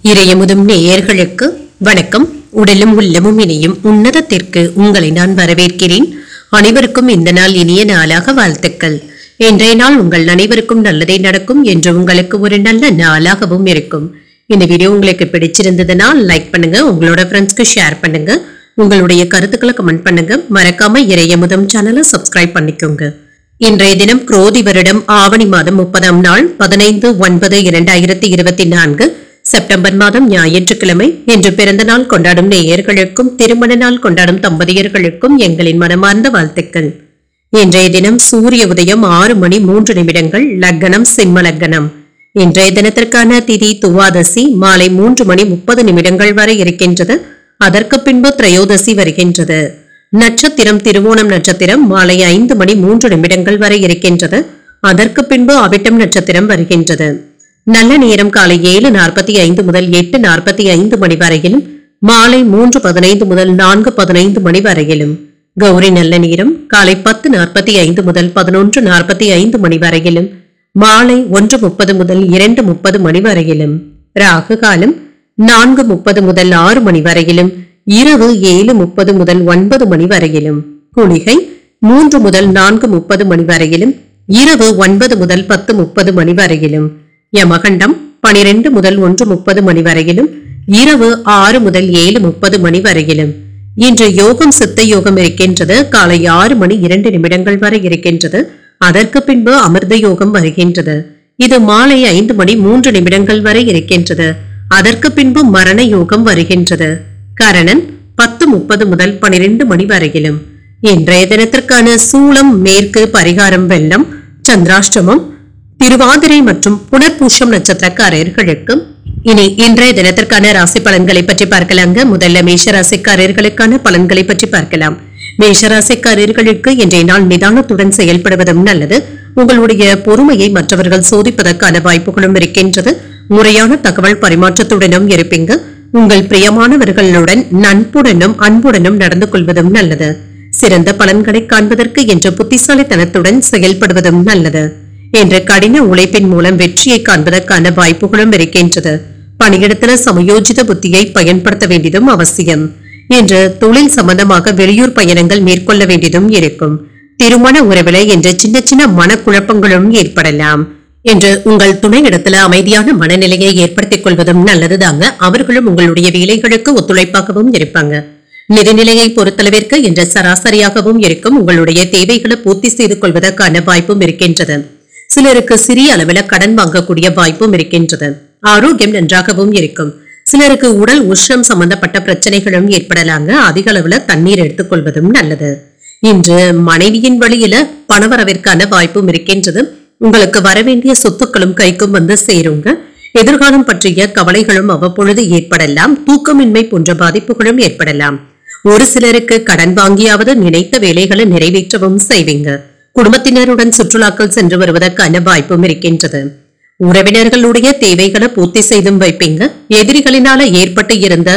இறையமுதும் நேயர்களுக்கு வணக்கம். உடலும் உள்ளமும் இணையும் உன்னதத்திற்கு உங்களை நான் வரவேற்கிறேன். அனைவருக்கும் இந்த நாள் இனிய நாளாக வாழ்த்துக்கள். இன்றைய நாள் உங்கள் அனைவருக்கும் நல்லதே நடக்கும் என்று உங்களுக்கு ஒரு நல்ல நாளாகவும் இருக்கும். இந்த வீடியோ உங்களுக்கு பிடிச்சிருந்ததுன்னா லைக் பண்ணுங்க, உங்களோட ஃப்ரெண்ட்ஸ்க்கு ஷேர் பண்ணுங்க, உங்களுடைய கருத்துக்களை கமெண்ட் பண்ணுங்க. மறக்காம இறையமுதும் சேனலை சப்ஸ்கிரைப் பண்ணிக்கோங்க. இன்றைய தினம் குரோதி வருடம் ஆவணி மாதம் 30ஆம் நாள் 15/9/2024 செப்டம்பர் மாதம் ஞாயிற்றுக்கிழமை. இன்று பிறந்த நாள் கொண்டாடும் நேயர்களுக்கும் திருமண நாள் கொண்டாடும் தம்பதியர்களுக்கும் எங்களின் மனமார்ந்த வாழ்த்துக்கள். இன்றைய தினம் சூரிய உதயம் 6:03 லக்னம் சிம்ம லக்னம். இன்றைய தினத்திற்கான திதி துவாதசி மாலை 3:30 வரை இருக்கின்றது. அதற்கு பின்பு திரையோதசி வருகின்றது. நட்சத்திரம் திருவோணம் நட்சத்திரம் மாலை 5:03 வரை இருக்கின்றது. அதற்கு பின்பு அவிட்டம் நட்சத்திரம் வருகின்றது. நல்ல நேரம் காலை 7:45 முதல் 8:45 வரையிலும், மாலை 3:15 முதல் 4:15 வரையிலும். கௌரி நல்ல நேரம் காலை 10:45 முதல் 11:45 வரையிலும், மாலை 1:30 முதல் 2:30 வரையிலும். ராகு காலம் 4:30 முதல் 6 வரையிலும், இரவு 7:30 முதல் 9 வரையிலும். குளிகை 3 முதல் 4:30 வரையிலும், இரவு 9 முதல் 10:30 வரையிலும். யமகண்டம் 12 முதல் 1:30 வரையிலும், இரவு 6 முதல் 7:30 வரையிலும். இன்று யோகம் சித்த யோகம் இருக்கின்றது. காலை 6:02 வரை இருக்கின்றது. அதற்கு பின்பு அமிர்த யோகம் வருகின்றது. இது மாலை 5:03 வரை இருக்கின்றது. அதற்கு பின்பு மரண யோகம் வருகின்றது. கரணன் 10:30 முதல் 12 வரையிலும். இன்றைய தினத்திற்கான சூலம் மேற்கு, பரிகாரம் வெள்ளம், சந்திராஷ்டமம், திருவாதிரை மற்றும் புனர்பூஷம் நட்சத்திரக்காரர்களுக்கு. இனி இன்றைய தினத்திற்கான ராசி பலன்களை பற்றி பார்க்கலாங்க. முதல்ல மேஷராசிக்காரர்களுக்கான பலன்களை பற்றி பார்க்கலாம். மேஷராசிக்காரர்களுக்கு இன்றைய நாள் நிதானத்துடன் செயல்படுவதும் நல்லது. உங்களுடைய பொறுமையை மற்றவர்கள் சோதிப்பதற்கான வாய்ப்புகளும் இருக்கின்றது. முறையான தகவல் பரிமாற்றத்துடனும் இருப்பீங்க. உங்கள் பிரியமானவர்களுடன் நட்புடனும் அன்புடனும் நடந்து கொள்வதும் நல்லது. சிறந்த பலன்களை காண்பதற்கு இன்று புத்திசாலித்தனத்துடன் செயல்படுவதும் நல்லது. என்ற கடின உழைப்பின் மூலம் வெற்றியை காண்பதற்கான வாய்ப்புகளும் இருக்கின்றது. பணியிடத்துல சமயோஜித புத்தியை பயன்படுத்த வேண்டியதும் அவசியம். என்று தொழில் சம்பந்தமாக வெளியூர் பயணங்கள் மேற்கொள்ள வேண்டியதும் இருக்கும். திருமண உறவில என்று சின்ன சின்ன மனக்குழப்பங்களும் ஏற்படலாம். என்று உங்கள் துணை இடத்துல அமைதியான மனநிலையை ஏற்படுத்திக் கொள்வதும் நல்லதுதாங்க. அவர்களும் உங்களுடைய வேலைகளுக்கு ஒத்துழைப்பாகவும் இருப்பாங்க. நிதிநிலையை பொறுத்தளவிற்கு இன்று சராசரியாகவும் இருக்கும். உங்களுடைய தேவைகளை பூர்த்தி செய்து கொள்வதற்கான வாய்ப்பும் இருக்கின்றது. சிலருக்கு சிறிய அளவில் கடன் வாங்கக்கூடிய வாய்ப்பும் இருக்கின்றது. ஆரோக்கியம் நன்றாகவும் இருக்கும். சிலருக்கு உடல் உஷ்ணம் சம்பந்தப்பட்ட பிரச்சனைகளும் ஏற்படலாங்க. அதிக அளவுல தண்ணீர் எடுத்துக்கொள்வதும் நல்லது. இன்று மனைவியின் வழியில பணவரவிற்கான வாய்ப்பும் இருக்கின்றது. உங்களுக்கு வரவேண்டிய சொத்துக்களும் கைக்கும் வந்து சேருங்க. எதிர்காலம் பற்றிய கவலைகளும் அவ்வப்பொழுது ஏற்படலாம். தூக்கமின்மை போன்ற பாதிப்புகளும் ஏற்படலாம். ஒரு சிலருக்கு கடன் வாங்கியாவது நினைத்த வேலைகளை நிறைவேற்றவும் செய்வீங்க. குடும்பத்தினருடன் சுற்றுலாக்கள் சென்று வருவதற்கான வாய்ப்பும் இருக்கின்றது. உறவினர்களுடைய தேவைகளை பூர்த்தி செய்தும் வைப்பீங்க. எதிரிகளினால ஏற்பட்டு இருந்த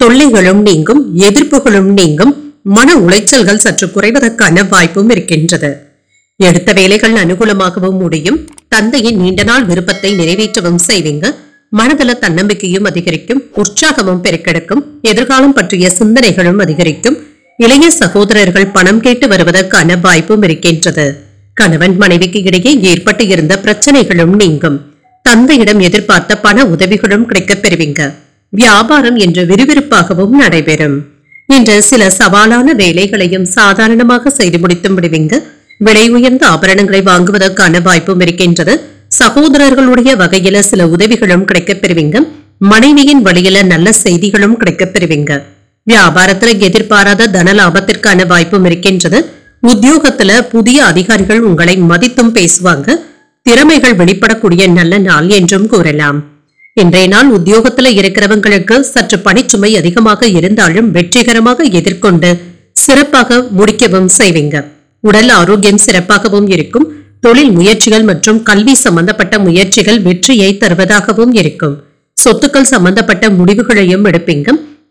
தொல்லைகளும் நீங்கும், எதிர்ப்புகளும் நீங்கும். மன உளைச்சல்கள் சற்று குறைவதற்கான வாய்ப்பும் இருக்கின்றது. எடுத்த வேலைகள் அனுகூலமாகவும் முடியும். தந்தையின் நீண்ட நாள் விருப்பத்தை நிறைவேற்றவும் செய்வீங்க. மனதள தன்னம்பிக்கையும் அதிகரிக்கும். உற்சாகமும் பெருக்கெடுக்கும். எதிர்காலம் பற்றிய சிந்தனைகளும் அதிகரிக்கும். இளைய சகோதரர்கள் பணம் கேட்டு வருவதற்கான வாய்ப்பும் இருக்கின்றது. கணவன் மனைவிக்கு இடையே ஏற்பட்டு இருந்த பிரச்சனைகளும் நீங்கும். தந்தையிடம் எதிர்பார்த்த பண உதவிகளும் கிடைக்கப் பெறுவீங்க. வியாபாரம் என்று விறுவிறுப்பாகவும் நடைபெறும். இன்று சில சவாலான வேலைகளையும் சாதாரணமாக செய்து முடித்து விடுவீங்க. விலை உயர்ந்த ஆபரணங்களை வாங்குவதற்கான வாய்ப்பும் இருக்கின்றது. சகோதரர்களுடைய வகையில சில உதவிகளும் கிடைக்கப் பெறுவீங்க. மனைவியின் வழியில நல்ல செய்திகளும் கிடைக்கப் பெறுவீங்க. வியாபாரத்துல எதிர்பாராத தன லாபத்திற்கான வாய்ப்பும் இருக்கின்றது. உத்தியோகத்துல புதிய அதிகாரிகள் உங்களை மதித்தும் பேசுவாங்க. திறமைகள் வெளிப்படக்கூடிய நல்ல நாள் என்றும் கூறலாம். இன்றைய நாள் உத்தியோகத்துல இருக்கிறவங்களுக்கு சற்று பணிச்சுமை அதிகமாக இருந்தாலும் வெற்றிகரமாக எதிர்கொண்டு சிறப்பாக முடிக்கவும் செய்வீங்க. உடல் ஆரோக்கியம் சிறப்பாகவும் இருக்கும். தொழில் முயற்சிகள் மற்றும் கல்வி சம்பந்தப்பட்ட முயற்சிகள் வெற்றியை தருவதாகவும் இருக்கும். சொத்துக்கள் சம்பந்தப்பட்ட முடிவுகளையும் எடுப்பீங்க.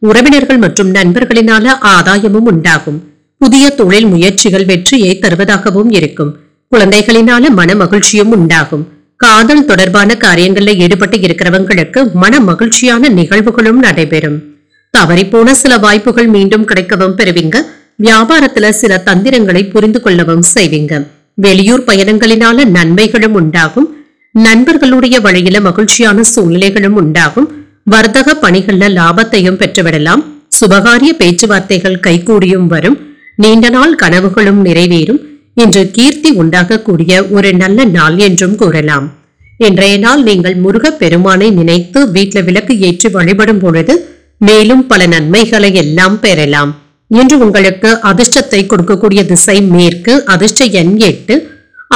உறவினர்கள் மற்றும் நண்பர்களினால ஆதாயமும் உண்டாகும். புதிய தொழில் முயற்சிகள் வெற்றியை தருவதாகவும் இருக்கும். குழந்தைகளினால மன மகிழ்ச்சியும் உண்டாகும். காதல் தொடர்பான காரியங்கள்ல ஈடுபட்டு இருக்கிறவங்களுக்கு மன மகிழ்ச்சியான நிகழ்வுகளும் நடைபெறும். தவறிப்போன சில வாய்ப்புகள் மீண்டும் கிடைக்கவும் பெறுவீங்க. வியாபாரத்துல சில தந்திரங்களை புரிந்து கொள்ளவும் செய்வீங்க. வெளியூர் பயணங்களினால நன்மைகளும் உண்டாகும். நண்பர்களுடைய வழியில மகிழ்ச்சியான சூழ்நிலைகளும் உண்டாகும். வர்த்தக பணிகள்ல லாபத்தையும் பெற்றுவிடலாம். சுபகாரிய பேச்சுவார்த்தைகள் கைகூடியும் வரும். நீண்ட நாள் கனவுகளும் நிறைவேறும். இன்று கீர்த்தி உண்டாகக்கூடிய ஒரு நல்ல நாள் என்றும் கூறலாம். இன்றைய நாள் நீங்கள் முருகப் பெருமானை நினைத்து வீட்டில் விளக்கு ஏற்றி வழிபடும் பொழுது மேலும் பல நன்மைகளை எல்லாம் பெறலாம். இன்று உங்களுக்கு அதிர்ஷ்டத்தை கொடுக்கக்கூடிய திசை மேற்கு. அதிர்ஷ்ட எண் 8.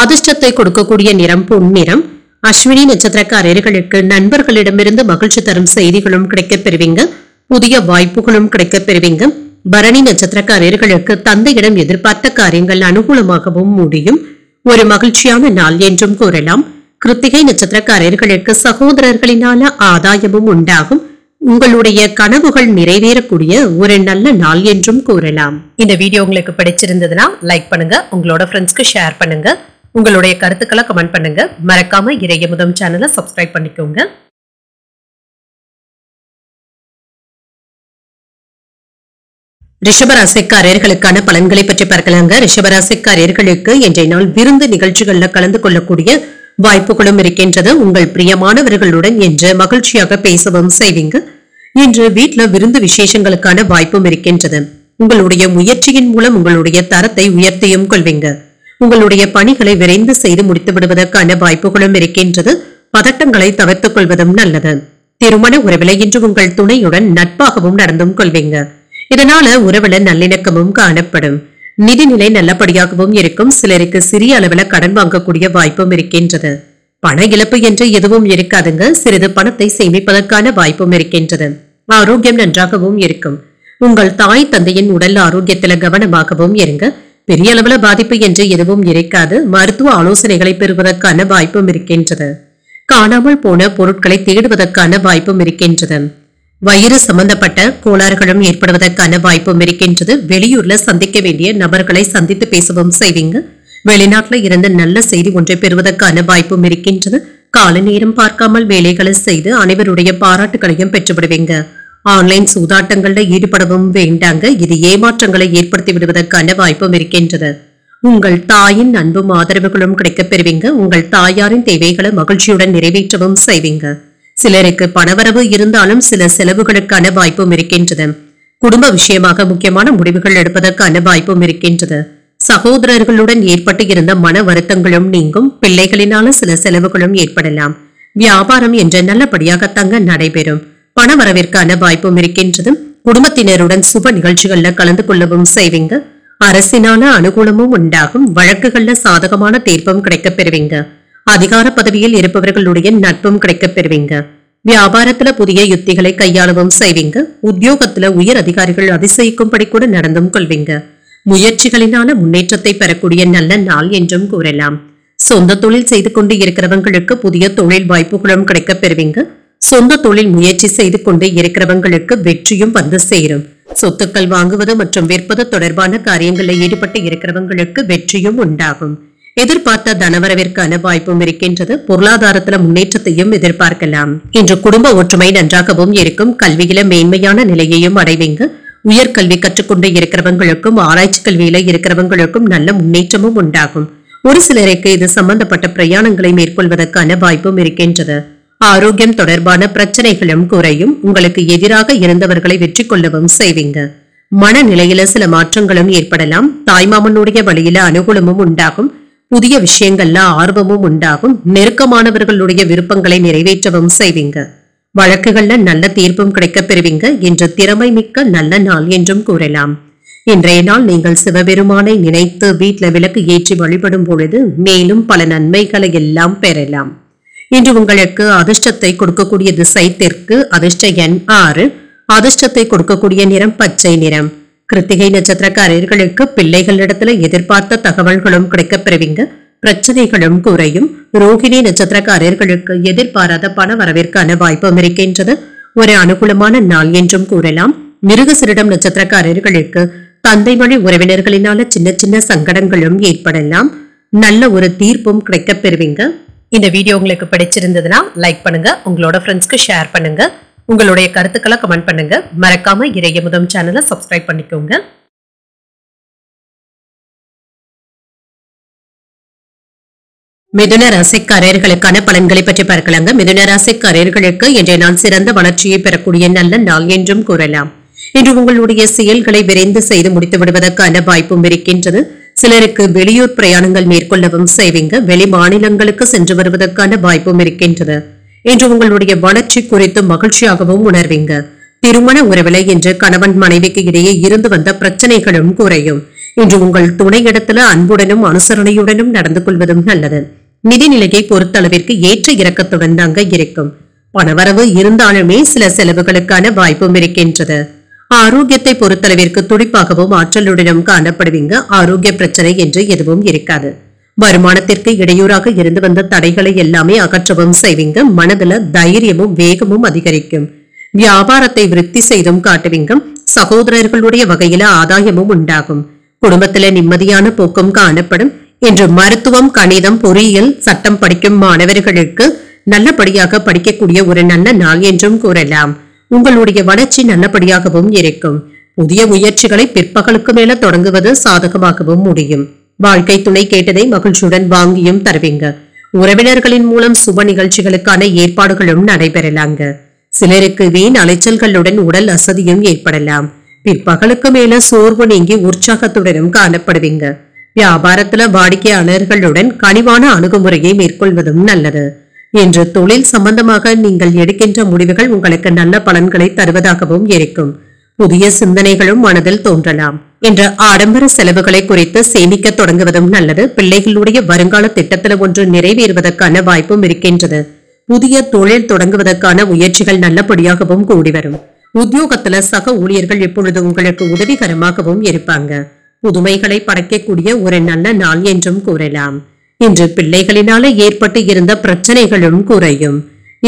அதிர்ஷ்டத்தை கொடுக்கக்கூடிய நிறம் பொன்னிறம். அஸ்வினி நட்சத்திரக்காரர்களுக்கு நண்பர்களிடமிருந்து மகிழ்ச்சி தரும் செய்திகளும் கிடைக்கப் பெறுவீங்க. புதிய வாய்ப்புகளும் கிடைக்கப் பெறுவீங்க. பரணி நட்சத்திரக்காரர்களுக்கு தந்தையிடம் எதிர்பார்த்த காரியங்கள் அனுகூலமாகவும் முடியும். ஒரு மகிழ்ச்சியான நாள் என்றும் கூறலாம். கிருத்திகை நட்சத்திரக்காரர்களுக்கு சகோதரர்களினால ஆதாயமும் உண்டாகும். உங்களுடைய கனவுகள் நிறைவேறக்கூடிய ஒரு நல்ல நாள் என்றும் கூறலாம். இந்த வீடியோ உங்களுக்கு பிடிச்சிருந்ததுன்னா லைக் பண்ணுங்க, உங்களோட ஃப்ரெண்ட்ஸ்க்கு ஷேர் பண்ணுங்க, உங்களுடைய கருத்துக்களை கமெண்ட் பண்ணுங்க. மறக்காம இறையமுதம் சேனலை சப்ஸ்கிரைப் பண்ணிக்கோங்க. ரிஷபராசிக்காரர்களுக்கான பலன்களை பற்றி பார்க்கலாங்க. ரிஷபராசிக்காரர்களுக்கு இன்றைய நாள் விருந்து நிகழ்ச்சிகள்ல கலந்து கொள்ளக்கூடிய வாய்ப்புகளும் இருக்கின்றது. உங்கள் பிரியமானவர்களுடன் என்று மகிழ்ச்சியாக பேசவும் செய்வீங்க. இன்று வீட்டுல விருந்து விசேஷங்களுக்கான வாய்ப்பும் இருக்கின்றது. உங்களுடைய முயற்சியின் மூலம் உங்களுடைய தரத்தை உயர்த்தியும் கொள்வீங்க. உங்களுடைய பணிகளை விரைந்து செய்து முடித்து விடுவதற்கான வாய்ப்புகளும் இருக்கின்றது. பதட்டங்களை தவிர்த்துக் கொள்வதும் நல்லது. திருமண உறவில இன்று உங்கள் துணையுடன் நட்பாகவும் நடந்தும் கொள்வீங்க. இதனால உறவுல நல்லிணக்கமும் காணப்படும். நிதிநிலை நல்லபடியாகவும் இருக்கும். சிலருக்கு சிறிய அளவுல கடன் வாங்கக்கூடிய வாய்ப்பும் இருக்கின்றது. பண இழப்பு என்று எதுவும் இருக்காதுங்க. சிறிது பணத்தை சேமிப்பதற்கான வாய்ப்பும் இருக்கின்றது. ஆரோக்கியம் நன்றாகவும் இருக்கும். உங்கள் தாய் தந்தையின் உடல் ஆரோக்கியத்துல கவனமாகவும் இருங்க. பெரிய அளவுல பாதிப்பு என்று எதுவும் இருக்காது. மருத்துவ ஆலோசனைகளை பெறுவதற்கான வாய்ப்பும் இருக்கின்றது. காணாமல் போன பொருட்களை தேடுவதற்கான வாய்ப்பும் இருக்கின்றது. வயிறு சம்பந்தப்பட்ட கோளாறுகளும் ஏற்படுவதற்கான வாய்ப்பும் இருக்கின்றது. வெளியூர்ல சந்திக்க வேண்டிய நபர்களை சந்தித்து பேசவும் செய்வீங்க. வெளிநாட்டுல இருந்து நல்ல செய்தி ஒன்றை பெறுவதற்கான வாய்ப்பும் இருக்கின்றது. கால நேரம் பார்க்காமல் வேலைகளை செய்து அனைவருடைய பாராட்டுகளையும் பெற்றுவிடுவீங்க. ஆன்லைன் சூதாட்டங்கள்ல ஈடுபடவும் வேண்டாங்க. இது ஏமாற்றங்களை ஏற்படுத்தி விடுவதற்கான வாய்ப்பும் இருக்கின்றது. உங்கள் தாயின் அன்பும் ஆதரவுகளும் கிடைக்கப் பெறுவீங்க. உங்கள் தாயாரின் தேவைகளை மகிழ்ச்சியுடன் நிறைவேற்றவும் செய்வீங்க. சிலருக்கு பணவரவு இருந்தாலும் சில செலவுகளுக்கான வாய்ப்பும் இருக்கின்றது. குடும்ப விஷயமாக முக்கியமான முடிவுகள் எடுப்பதற்கான வாய்ப்பும் இருக்கின்றது. சகோதரர்களுடன் ஏற்பட்டு இருந்த மன வருத்தங்களும் நீங்கும். பிள்ளைகளினால சில செலவுகளும் ஏற்படலாம். வியாபாரம் என்ற நல்லபடியாக தங்க நடைபெறும். பணவரவிற்கான வாய்ப்பும் இருக்கின்றது. குடும்பத்தினருடன் சுப நிகழ்ச்சிகள்ல கலந்து கொள்ளவும் செய்வீங்க. அரசினால அனுகூலமும் உண்டாகும். வழக்குகள்ல சாதகமான தீர்ப்பும் கிடைக்கப் பெறுவீங்க. அதிகார பதவியில் இருப்பவர்களுடைய நட்பும் கிடைக்கப் பெறுவீங்க. வியாபாரத்துல புதிய யுத்திகளை கையாளவும் செய்வீங்க. உத்தியோகத்துல உயர் அதிகாரிகள் அதிசயிக்கும்படி கூட நடந்தும் கொள்வீங்க. முயற்சிகளினால முன்னேற்றத்தை பெறக்கூடிய நல்ல நாள் என்றும் கூறலாம். சொந்த தொழில் செய்து கொண்டு இருக்கிறவங்களுக்கு புதிய தொழில் வாய்ப்புகளும் கிடைக்கப் பெறுவீங்க. சொந்த தொழில் முயற்சி செய்து கொண்டு இருக்கிறவங்களுக்கு வெற்றியும் வந்து சேரும். சொத்துக்கள் வாங்குவது மற்றும் விற்பது தொடர்பான காரியங்களில் ஈடுபட்டு இருக்கிறவங்களுக்கு வெற்றியும் உண்டாகும். எதிர்பார்த்த தனவரவிற்கான வாய்ப்பும் இருக்கின்றது. பொருளாதாரத்துல முன்னேற்றத்தையும் எதிர்பார்க்கலாம். இன்று குடும்ப ஒற்றுமை நன்றாகவும் இருக்கும். கல்வியில மேன்மையான நிலையையும் அடைவீங்க. உயர்கல்வி கற்றுக்கொண்டு இருக்கிறவங்களுக்கும் ஆராய்ச்சி கல்வியில இருக்கிறவங்களுக்கும் நல்ல முன்னேற்றமும் உண்டாகும். ஒரு சிலருக்கு இது சம்பந்தப்பட்ட பிரயாணங்களை மேற்கொள்வதற்கான வாய்ப்பும் இருக்கின்றது. ஆரோக்கியம் தொடர்பான பிரச்சனைகளும் குறையும். உங்களுக்கு எதிராக இருந்தவர்களை வெற்றி கொள்ளவும் செய்வீங்க. மனநிலையில சில மாற்றங்களும் ஏற்படலாம். தாய்மாமனுடைய வழியில அனுகூலமும் உண்டாகும். புதிய விஷயங்கள்ல ஆர்வமும் உண்டாகும். நெருக்கமானவர்களுடைய விருப்பங்களை நிறைவேற்றவும் செய்வீங்க. வழக்குகள்ல நல்ல தீர்ப்பும் கிடைக்கப் பெறுவீங்க. இன்று திறமை மிக்க நல்ல நாள் என்றும் கூறலாம். இன்றைய நாள் நீங்கள் சிவபெருமானை நினைத்து வீட்டுல விளக்கு ஏற்றி வழிபடும் பொழுது மேலும் பல நன்மைகளை எல்லாம் பெறலாம். இன்று உங்களுக்கு அதிர்ஷ்டத்தை கொடுக்கக்கூடிய திசை தெற்கு. அதிர்ஷ்ட எண் 6. அதிர்ஷ்டத்தை கொடுக்கக்கூடிய நிறம் பச்சை நிறம். கிருத்திகை நட்சத்திரக்காரர்களுக்கு பிள்ளைகளிடத்துல எதிர்பார்த்த தகவல்களும் கிடைக்கப் பெறுவீங்க. பிரச்சனைகளும் குறையும். ரோகிணி நட்சத்திரக்காரர்களுக்கு எதிர்பாராத பண வரவிற்கான வாய்ப்பும் இருக்கின்றது. ஒரு அனுகூலமான நாள் என்றும் கூறலாம். மிருகசீரிடம் நட்சத்திரக்காரர்களுக்கு தந்தை வழி உறவினர்களினால சின்ன சின்ன சங்கடங்களும் ஏற்படலாம். நல்ல ஒரு தீர்ப்பும் கிடைக்கப் பெறுவீங்க. இந்த வீடியோ உங்களுக்கு பிடிச்சிருந்ததுன்னா லைக் பண்ணுங்க, உங்களோட ஃப்ரெண்ட்ஸ்க்கு ஷேர் பண்ணுங்க, உங்களுடைய கருத்துக்களை கமெண்ட் பண்ணுங்க. மறக்காம இறையமுதம் சேனலை சப்ஸ்கிரைப் பண்ணிக்கோங்க. மிதுன ராசிக்காரர்களுக்கான பலன்களை பற்றி பார்க்கலாங்க. மிதுன ராசிக்காரர்களுக்கு இன்றைய நாள் சிறந்த வளர்ச்சியை பெறக்கூடிய நல்ல நாள் என்றும் கூறலாம். இன்று உங்களுடைய செயல்களை விரைந்து செய்து முடித்து விடுவதற்கான வாய்ப்பும் இருக்கின்றது. சிலருக்கு வெளியூர் பிரயாணங்கள் மேற்கொள்ளவும் செய்வீங்க. வெளி மாநிலங்களுக்கு சென்று வருவதற்கான வாய்ப்பும் இருக்கின்றது. இன்று உங்களுடைய வளர்ச்சி குறித்து மகிழ்ச்சியாகவும் உணர்வீங்க. திருமண உறவில இன்று கணவன் மனைவிக்கு இடையே இருந்து வந்த பிரச்சனைகளும் குறையும். இன்று உங்கள் துணையிடத்துல அன்புடனும் அனுசரணையுடனும் நடந்து கொள்வதும் நல்லது. நிதிநிலையை பொறுத்தளவிற்கு ஏற்ற இறக்கத்துடன் தாங்க இருக்கும். பணவரவு இருந்தாலுமே சில செலவுகளுக்கான வாய்ப்பும் இருக்கின்றது. ஆரோக்கியத்தை பொறுத்தளவிற்கு துடிப்பாகவும் ஆற்றலுடனும் காணப்படுவீங்க. ஆரோக்கிய பிரச்சனை என்று எதுவும் இருக்காது. வருமானத்திற்கு இடையூறாக இருந்து வந்த தடைகளை எல்லாமே அகற்றவும் செய்வீங்க. மனதுல தைரியமும் வேகமும் அதிகரிக்கும். வியாபாரத்தை விருத்தி செய்தும் காட்டுவீங்க. சகோதரர்களுடைய வகையில ஆதாயமும் உண்டாகும். குடும்பத்தில நிம்மதியான போக்கும் காணப்படும். இன்று மருத்துவம், கணிதம், பொறியியல், சட்டம் படிக்கும் மாணவர்களுக்கு நல்லபடியாக படிக்கக்கூடிய ஒரு நல்ல நாள் என்றும் கூறலாம். உங்களுடைய வளர்ச்சி நல்லபடியாகவும் இருக்கும். புதிய முயற்சிகளை பிற்பகலுக்கு மேல தொடங்குவது சாதகமாகவும் முடியும். வாழ்க்கை துணை கேட்டதை மகிழ்ச்சியுடன் வாங்கியும் தருவீங்க. உறவினர்களின் மூலம் சுப நிகழ்ச்சிகளுக்கான ஏற்பாடுகளும் நடைபெறலாங்க. சிலருக்கு வீண் அலைச்சல்களுடன் உடல் அசதியும் ஏற்படலாம். பிற்பகலுக்கு மேல சோர்வு நீங்கி உற்சாகத்துடனும் காணப்படுவீங்க. வியாபாரத்துல வாடிக்கையாளர்களுடன் கனிவான அணுகுமுறையை மேற்கொள்வதும் நல்லது. இன்று தொழில் சம்பந்தமாக நீங்கள் எடுக்கின்ற முடிவுகள் உங்களுக்கு நல்ல பலன்களை தருவதாகவும் இருக்கும். புதிய சிந்தனைகளும் மனதில் தோன்றலாம். என்ற ஆடம்பர செலவுகளை குறித்து சேமிக்க தொடங்குவதும் நல்லது. பிள்ளைகளுடைய வருங்கால திட்டத்தில் ஒன்று நிறைவேறுவதற்கான வாய்ப்பும் இருக்கின்றது. புதிய தொழில் தொடங்குவதற்கான முயற்சிகள் நல்லபடியாகவும் கூடி வரும். உத்தியோகத்துல சக ஊழியர்கள் இப்பொழுது உங்களுக்கு உதவிகரமாகவும் இருப்பாங்க. புதுமைகளை படைக்கக்கூடிய ஒரு நல்ல நாள் என்றும் கூறலாம். இன்று பிள்ளைகளினால ஏற்பட்டு இருந்த பிரச்சனைகளும் குறையும்.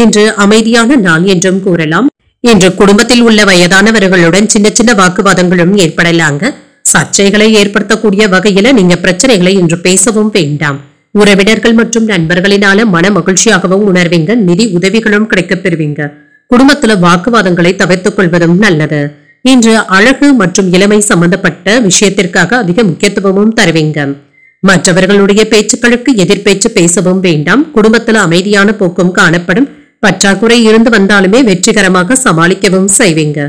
இன்று அமைதியான நாள் என்றும் கூறலாம். இன்று குடும்பத்தில் உள்ள வயதானவர்களுடன் சின்ன சின்ன வாக்குவாதங்களும் ஏற்படலாங்க. சர்ச்சைகளை ஏற்படுத்தக்கூடிய வகையில நீங்க பிரச்சனைகளை இன்று பேசவும் வேண்டாம். உறவினர்கள் மற்றும் நண்பர்களினால மன மகிழ்ச்சியாகவும் உணர்வீங்க. நிதி உதவிகளும் கிடைக்கப் பெறுவீங்க. குடும்பத்துல வாக்குவாதங்களை தவிர்த்துக் கொள்வதும் நல்லது. இன்று அழகு மற்றும் இளமை சம்பந்தப்பட்ட விஷயத்திற்காக அதிக முக்கியத்துவமும் தருவீங்க. மற்றவர்களுடைய பேச்சுக்களுக்கு எதிர்பேச்சு பேசவும் வேண்டாம். குடும்பத்துல அமைதியான போக்கும் காணப்படும். பற்றாக்குறை இருந்து வந்தாலுமே வெற்றிகரமாக சமாளிக்கவும் செய்வீங்க.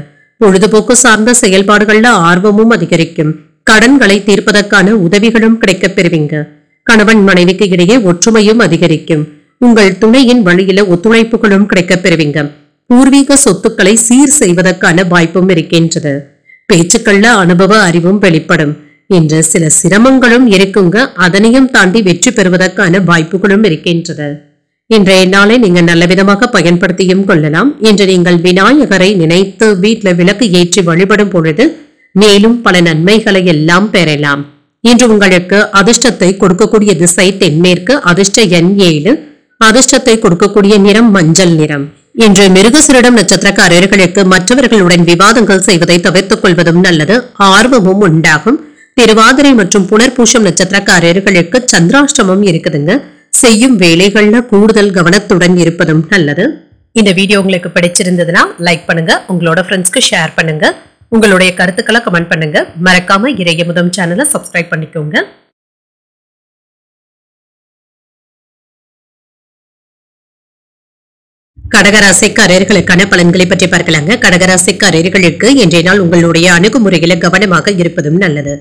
பொழுதுபோக்கு சார்ந்த செயல்பாடுகள்ல ஆர்வமும் அதிகரிக்கும். கடன்களை தீர்ப்பதற்கான உதவிகளும் கிடைக்கப் பெறுவீங்க. கணவன் மனைவிக்கு இடையே ஒற்றுமையும் அதிகரிக்கும். உங்கள் துணையின் வழியில ஒத்துழைப்புகளும் கிடைக்கப் பெறுவீங்க. பூர்வீக சொத்துக்களை சீர் செய்வதற்கான வாய்ப்பும் இருக்கின்றது. பேச்சுக்கள்ல அனுபவ அறிவும் வெளிப்படும். இன்று சில சிரமங்களும் இருக்குங்க. அதனையும் தாண்டி வெற்றி பெறுவதற்கான வாய்ப்புகளும் இருக்கின்றது. இன்றைய நாளை நீங்க நல்ல விதமாக பயன்படுத்தியும் கொள்ளலாம். இன்று நீங்கள் விநாயகரை நினைத்து வீட்டுல விளக்கு ஏற்றி வழிபடும் பொழுது மேலும் பல நன்மைகளை எல்லாம் பெறலாம். இன்று உங்களுக்கு அதிர்ஷ்டத்தை கொடுக்கக்கூடிய திசை தென்மேற்கு. அதிர்ஷ்ட எண் 7. அதிர்ஷ்டத்தை கொடுக்கக்கூடிய நிறம் மஞ்சள் நிறம். இன்று மிருகசீரிடம் நட்சத்திரக்காரர்களுக்கு மற்றவர்களுடன் விவாதங்கள் செய்வதை தவிர்த்துக் கொள்வதும் நல்லது. ஆர்வமும் உண்டாகும். திருவாதிரை மற்றும் புனர்பூசம் நட்சத்திரக்காரர்களுக்கு சந்திராஷ்டமம் இருக்குதுங்க. செய்யும் வேலைகள்ல கூடுதல் கவனத்துடன் இருப்பதும் நல்லது. இந்த வீடியோ உங்களுக்கு பிடிச்சிருந்ததுன்னா லைக் பண்ணுங்க, உங்களோட ஃப்ரெண்ட்ஸ்க்கு ஷேர் பண்ணுங்க, உங்களுடைய கருத்துக்களை கமெண்ட் பண்ணுங்க. மறக்காம இறையமுதம் சேனலை சப்ஸ்கிரைப் பண்ணிக்கோங்க. கடகராசிக்காரர்களுக்கான பலன்களை பற்றி பார்க்கலாங்க. கடகராசிக்காரர்களுக்கு இன்றைய நாள் உங்களுடைய அணுகுமுறையில கவனமாக இருப்பதும் நல்லது.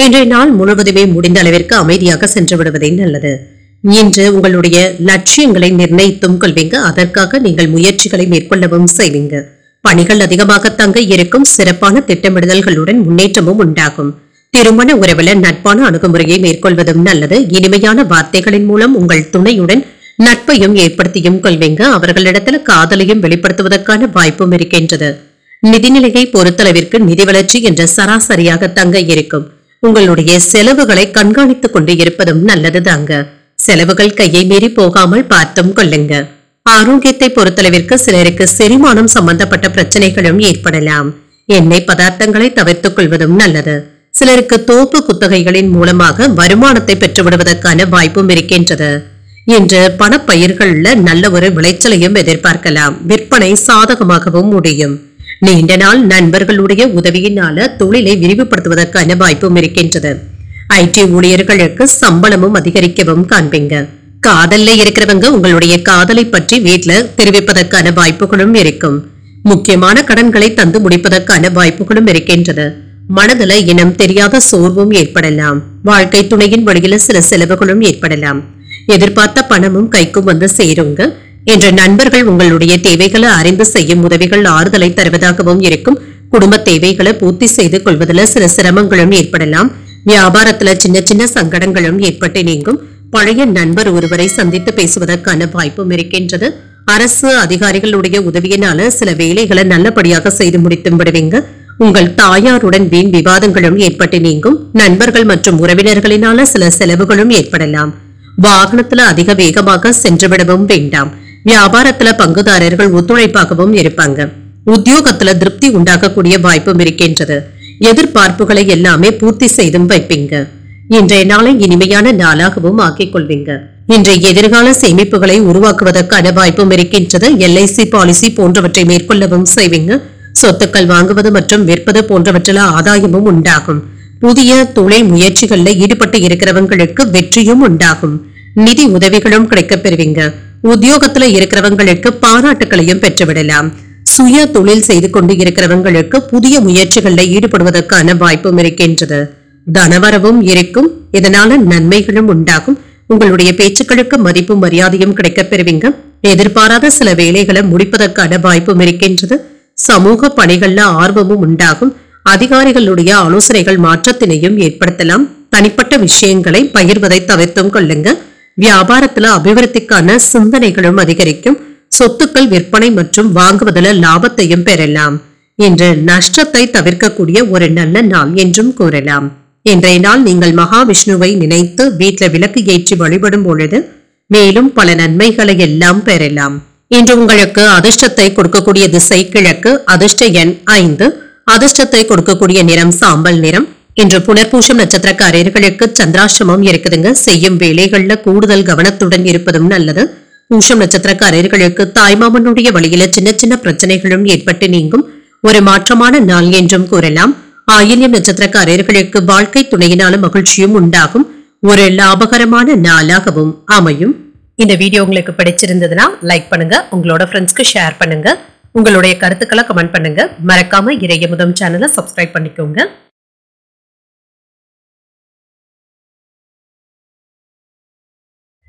இன்றைய நாள் முழுவதுமே முடிந்த அளவிற்கு அமைதியாக சென்று விடுவதே நல்லது. இன்று உங்களுடைய லட்சியங்களை நிர்ணயித்தும் கொள்வீங்க. அதற்காக நீங்கள் முயற்சிகளை மேற்கொள்ளவும் செய்வீங்க. பணிகள் அதிகமாக தங்க இருக்கும். சிறப்பான திட்டமிடுதல்களுடன் முன்னேற்றமும் உண்டாகும். திருமண உறவுல நட்பான அணுகுமுறையை மேற்கொள்வதும் நல்லது. இனிமையான வார்த்தைகளின் மூலம் உங்கள் துணையுடன் நட்பையும் ஏற்படுத்தியும் கொள்வீங்க. அவர்களிடத்துல காதலையும் வெளிப்படுத்துவதற்கான வாய்ப்பும் இருக்கின்றது. நிதிநிலையை பொறுத்தளவிற்கு நிதி வளர்ச்சி என்ற சராசரியாக தங்க இருக்கும். உங்களுடைய செலவுகளை கண்காணித்துக் கொண்டு இருப்பதும் நல்லது தாங்க. செலவுகள் கையை மீறி போகாமல் பார்த்தும் கொள்ளுங்க. ஆரோக்கியத்தை பொறுத்தளவிற்கு சிலருக்கு செரிமானம் சம்பந்தப்பட்ட பிரச்சனைகளும் ஏற்படலாம். எண்ணெய் பதார்த்தங்களை தவிர்த்துக் கொள்வதும் நல்லது. சிலருக்கு தோப்பு குத்தகைகளின் மூலமாக வருமானத்தை பெற்றுவிடுவதற்கான வாய்ப்பும் இருக்கின்றது. இன்று பணப்பயிர்கள்ல நல்ல ஒரு விளைச்சலையும் எதிர்பார்க்கலாம். விற்பனை சாதகமாகவும் முடியும். நீண்ட நாள் நண்பர்களுடைய உதவியினால தொழிலை விரிவுபடுத்துவதற்கான வாய்ப்பும் இருக்கின்றது. ஐடி ஊழியர்களுக்கு சம்பளமும் அதிகரிக்கவும் காண்பீங்க. காதல்ல இருக்கிறவங்க உங்களுடைய காதலை பற்றி வீட்டுல தெரிவிப்பதற்கான வாய்ப்புகளும் இருக்கும். முக்கியமான கடன்களை தந்து முடிப்பதற்கான வாய்ப்புகளும் இருக்கின்றது. மனதுல இனம் தெரியாத சோர்வும் ஏற்படலாம். வாழ்க்கை துணையின் வழியில சில செலவுகளும் ஏற்படலாம். எதிர்பார்த்த பணமும் கைக்கும் வந்து சேருங்க. என்ற நண்பர்கள் உங்களுடைய தேவைகளை அறிந்து செய்யும் உதவிகள் ஆறுதலை தருவதாகவும் இருக்கும். குடும்ப தேவைகளை பூர்த்தி செய்து கொள்வதில் சில சிரமங்களும் ஏற்படலாம். வியாபாரத்துல சின்ன சின்ன சங்கடங்களும் ஏற்பட்டு நீங்கும். பழைய நண்பர் ஒருவரை சந்தித்து பேசுவதற்கான வாய்ப்பும் இருக்கின்றது. அரசு அதிகாரிகளுடைய உதவியினால சில வேலைகளை நல்லபடியாக செய்து முடித்து விடுவீங்க. உங்கள் தாயாருடன் வீண் விவாதங்களும் ஏற்பட்டு நீங்கும். நண்பர்கள் மற்றும் உறவினர்களினால சில செலவுகளும் ஏற்படலாம். வாகனத்துல அதிக வேகமாக சென்றுவிடவும் வேண்டாம். வியாபாரத்துல பங்குதாரர்கள் ஒத்துழைப்பாகவும் இருப்பாங்க. உத்தியோகத்துல திருப்தி உண்டாக்கக்கூடிய வாய்ப்பும் இருக்கின்றது. எதிர்பார்ப்புகளை எல்லாமே பூர்த்தி செய்தும் வைப்பீங்க. இன்றைய நாளை இனிமையான நாளாகவும் ஆக்கிக் கொள்வீங்க. இன்றைய எதிர்கால சேமிப்புகளை உருவாக்குவதற்கான வாய்ப்பும் இருக்கின்றது. LIC பாலிசி போன்றவற்றை மேற்கொள்ளவும் செய்வீங்க. சொத்துக்கள் வாங்குவது மற்றும் விற்பது போன்றவற்றில் ஆதாயமும் உண்டாகும். புதிய தொழில் முயற்சிகள்ல ஈடுபட்டு இருக்கிறவங்களுக்கு வெற்றியும் உண்டாகும். நிதி உதவிகளும் கிடைக்கப் பெறுவீங்க. உத்தியோகத்துல இருக்கிறவங்களுக்கு பாராட்டுகளையும் பெற்றுவிடலாம். சுய தொழில் செய்து கொண்டு இருக்கிறவங்களுக்கு புதிய முயற்சிகள்ல ஈடுபடுவதற்கான வாய்ப்பும் இருக்கின்றது. தனவரவும் இருக்கும். இதனால நன்மைகளும் உண்டாகும். உங்களுடைய பேச்சுக்களுக்கு மதிப்பும் மரியாதையும் கிடைக்கப் பெறுவீங்க. எதிர்பாராத சில வேலைகளை முடிப்பதற்கான வாய்ப்பும் இருக்கின்றது. சமூக பணிகள்ல ஆர்வமும் உண்டாகும். அதிகாரிகளுடைய ஆலோசனைகள் மாற்றத்தினையும் ஏற்படுத்தலாம். தனிப்பட்ட விஷயங்களை பகிர்வதை தவிர்த்தும் கொள்ளுங்க. வியாபாரத்துல அபிவிருத்திக்கான சிந்தனைகளும் அதிகரிக்கும். சொத்துக்கள் விற்பனை மற்றும் வாங்குவதில் லாபத்தையும் பெறலாம். இன்று நஷ்டத்தை தவிர்க்கக்கூடிய ஒரு நல்ல நாள் என்றும் கூறலாம். இன்றைய நாள் நீங்கள் மகாவிஷ்ணுவை நினைத்து வீட்டுல விளக்கு ஏற்றி வழிபடும் பொழுது மேலும் பல நன்மைகளை எல்லாம் பெறலாம். இன்று உங்களுக்கு அதிர்ஷ்டத்தை கொடுக்கக்கூடிய திசை கிழக்கு. அதிர்ஷ்ட எண் 5. அதிர்ஷ்டத்தை கொடுக்கக்கூடிய நிறம் சாம்பல் நிறம். இன்று புனர்பூசம் நட்சத்திரக்காரர்களுக்கு சந்திராஷ்டமம் இருக்குதுங்க. செய்யும் வேலைகள்ல கூடுதல் கவனத்துடன் இருப்பதும் நல்லது. பூசம் நட்சத்திரக்காரர்களுக்கு தாய்மாமனுடைய வழியில சின்ன சின்ன பிரச்சனைகளும் ஏற்பட்டு நீங்கும். ஒரு மாற்றமான நாள் என்றும் கூறலாம். ஆயில்யம் நட்சத்திரக்காரர்களுக்கு வாழ்க்கை துணையினாலும் மகிழ்ச்சியும் உண்டாகும். ஒரு லாபகரமான நாளாகவும் அமையும். இந்த வீடியோ உங்களுக்கு பிடிச்சிருந்ததுன்னா லைக் பண்ணுங்க. உங்களோட ஃப்ரெண்ட்ஸ்க்கு ஷேர் பண்ணுங்க. உங்களுடைய கருத்துக்களை கமெண்ட் பண்ணுங்க. மறக்காம இறையமுதம் சேனலை சப்ஸ்கிரைப் பண்ணிக்கோங்க.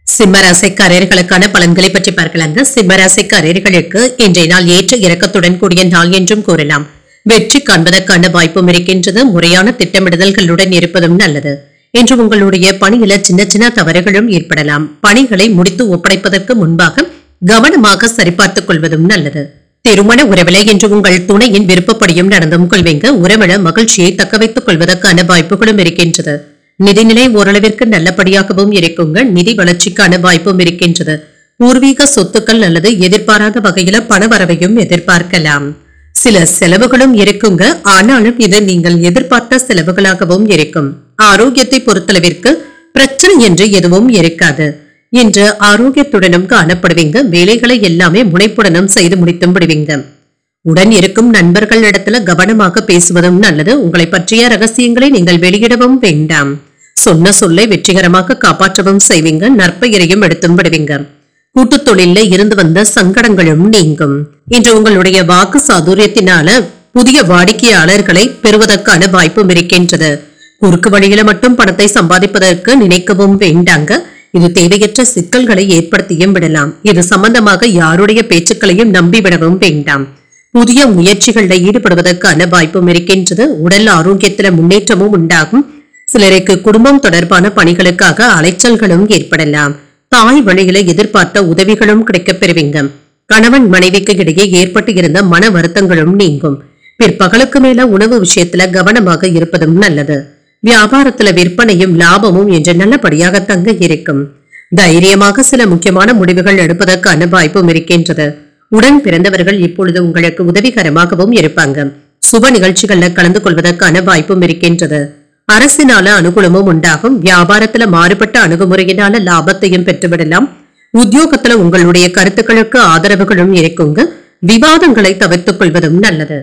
சிம்மராசிக்காரர்களுக்கான பலன்களை பற்றி பார்க்கலாங்க. சிம்மராசிக்காரர்களுக்கு இன்றைய நாள் ஏற்ற இறக்கத்துடன் கூடிய நாள் என்றும் கூறலாம். வெற்றி காண்பதற்கான வாய்ப்பும் இருக்கின்றது. முறையான திட்டமிடுதல்களுடன் இருப்பதும் நல்லது. இன்று உங்களுடைய பணியில சின்ன சின்ன தவறுகளும் ஏற்படலாம். பணிகளை முடித்து ஒப்படைப்பதற்கு முன்பாக கவனமாக சரிபார்த்துக் கொள்வதும் நல்லது. திருமண உறவில இன்று உங்கள் துணையின் விருப்பப்படியும் நடந்தும் கொள்வீங்க. உறவில மகிழ்ச்சியை தக்க வைத்துக் கொள்வதற்கான வாய்ப்புகளும் இருக்கின்றது. நிதிநிலை ஓரளவிற்கு நல்லபடியாகவும் இருக்குங்க. நிதி வளர்ச்சிக்கான வாய்ப்பும் இருக்கின்றது. பூர்வீக சொத்துக்கள் அல்லது எதிர்பாராத வகையில பணவரவையும் எதிர்பார்க்கலாம். சில செலவுகளும் இருக்குங்க. ஆனாலும் இது நீங்கள் எதிர்பார்த்த செலவுகளாகவும் இருக்கும். ஆரோக்கியத்தை பொறுத்தளவிற்கு பிரச்சனை என்று எதுவும் இருக்காது. இன்று ஆரோக்கியத்துடனும் காணப்படுவீங்க. வேலைகளை எல்லாமே முனைப்புடனும் செய்து முடித்தும் விடுவீங்க. உடன் இருக்கும் நண்பர்கள் இடத்துல கவனமாக பேசுவதும் நல்லது. உங்களை பற்றிய ரகசியங்களை நீங்கள் வெளியிடவும் வேண்டாம். சொன்ன சொல்லை வெற்றிகரமாக காப்பாற்றவும் செய்வீங்க. நற்பெயரையும் எடுத்தும் விடுவீங்க. கூட்டு தொழில இருந்து வந்த சங்கடங்களும் நீங்கும். இன்று உங்களுடைய வாக்கு சாதுரியத்தினால புதிய வாடிக்கையாளர்களை பெறுவதற்கான வாய்ப்பும் இருக்கின்றது. குறுக்கு வழியில மட்டும் பணத்தை சம்பாதிப்பதற்கு நினைக்கவும் வேண்டாங்க. இது தேவையற்ற சிக்கல்களை ஏற்படுத்தியும் விடலாம். இது சம்பந்தமாக யாருடைய பேச்சுக்களையும் நம்பிவிடவும் வேண்டாம். புதிய முயற்சிகளில் ஈடுபடுவதற்கான வாய்ப்பும் இருக்கின்றது. உடல் ஆரோக்கியத்தில முன்னேற்றமும் உண்டாகும். சிலருக்கு குடும்பம் தொடர்பான பணிகளுக்காக அலைச்சல்களும் ஏற்படலாம். தாய் வழியில எதிர்பார்த்த உதவிகளும் கிடைக்கப் பெறுவீங்க. கணவன் மனைவிக்கு இடையே ஏற்பட்டு இருந்த மன வருத்தங்களும் நீங்கும். பிற்பகலுக்கு மேல உணவு விஷயத்துல கவனமாக இருப்பதும் நல்லது. வியாபாரத்துல விற்பனையும் லாபமும் என்று நல்லபடியாக தங்க இருக்கும். தைரியமாக சில முக்கியமான முடிவுகள் எடுப்பதற்கான வாய்ப்பும் இருக்கின்றது. உடன் பிறந்தவர்கள் இப்பொழுது உங்களுக்கு உதவிகரமாகவும் இருப்பாங்க. சுப நிகழ்ச்சிகள்ல கலந்து கொள்வதற்கான வாய்ப்பும் இருக்கின்றது. அரசினால அனுகூலமும் உண்டாகும். வியாபாரத்துல மாறுபட்ட அணுகுமுறையினால லாபத்தையும் பெற்றுவிடலாம். உத்தியோகத்துல உங்களுடைய கருத்துக்களுக்கு ஆதரவுகளும் இருக்குங்க. விவாதங்களை தவிர்த்துக் கொள்வதும் நல்லது.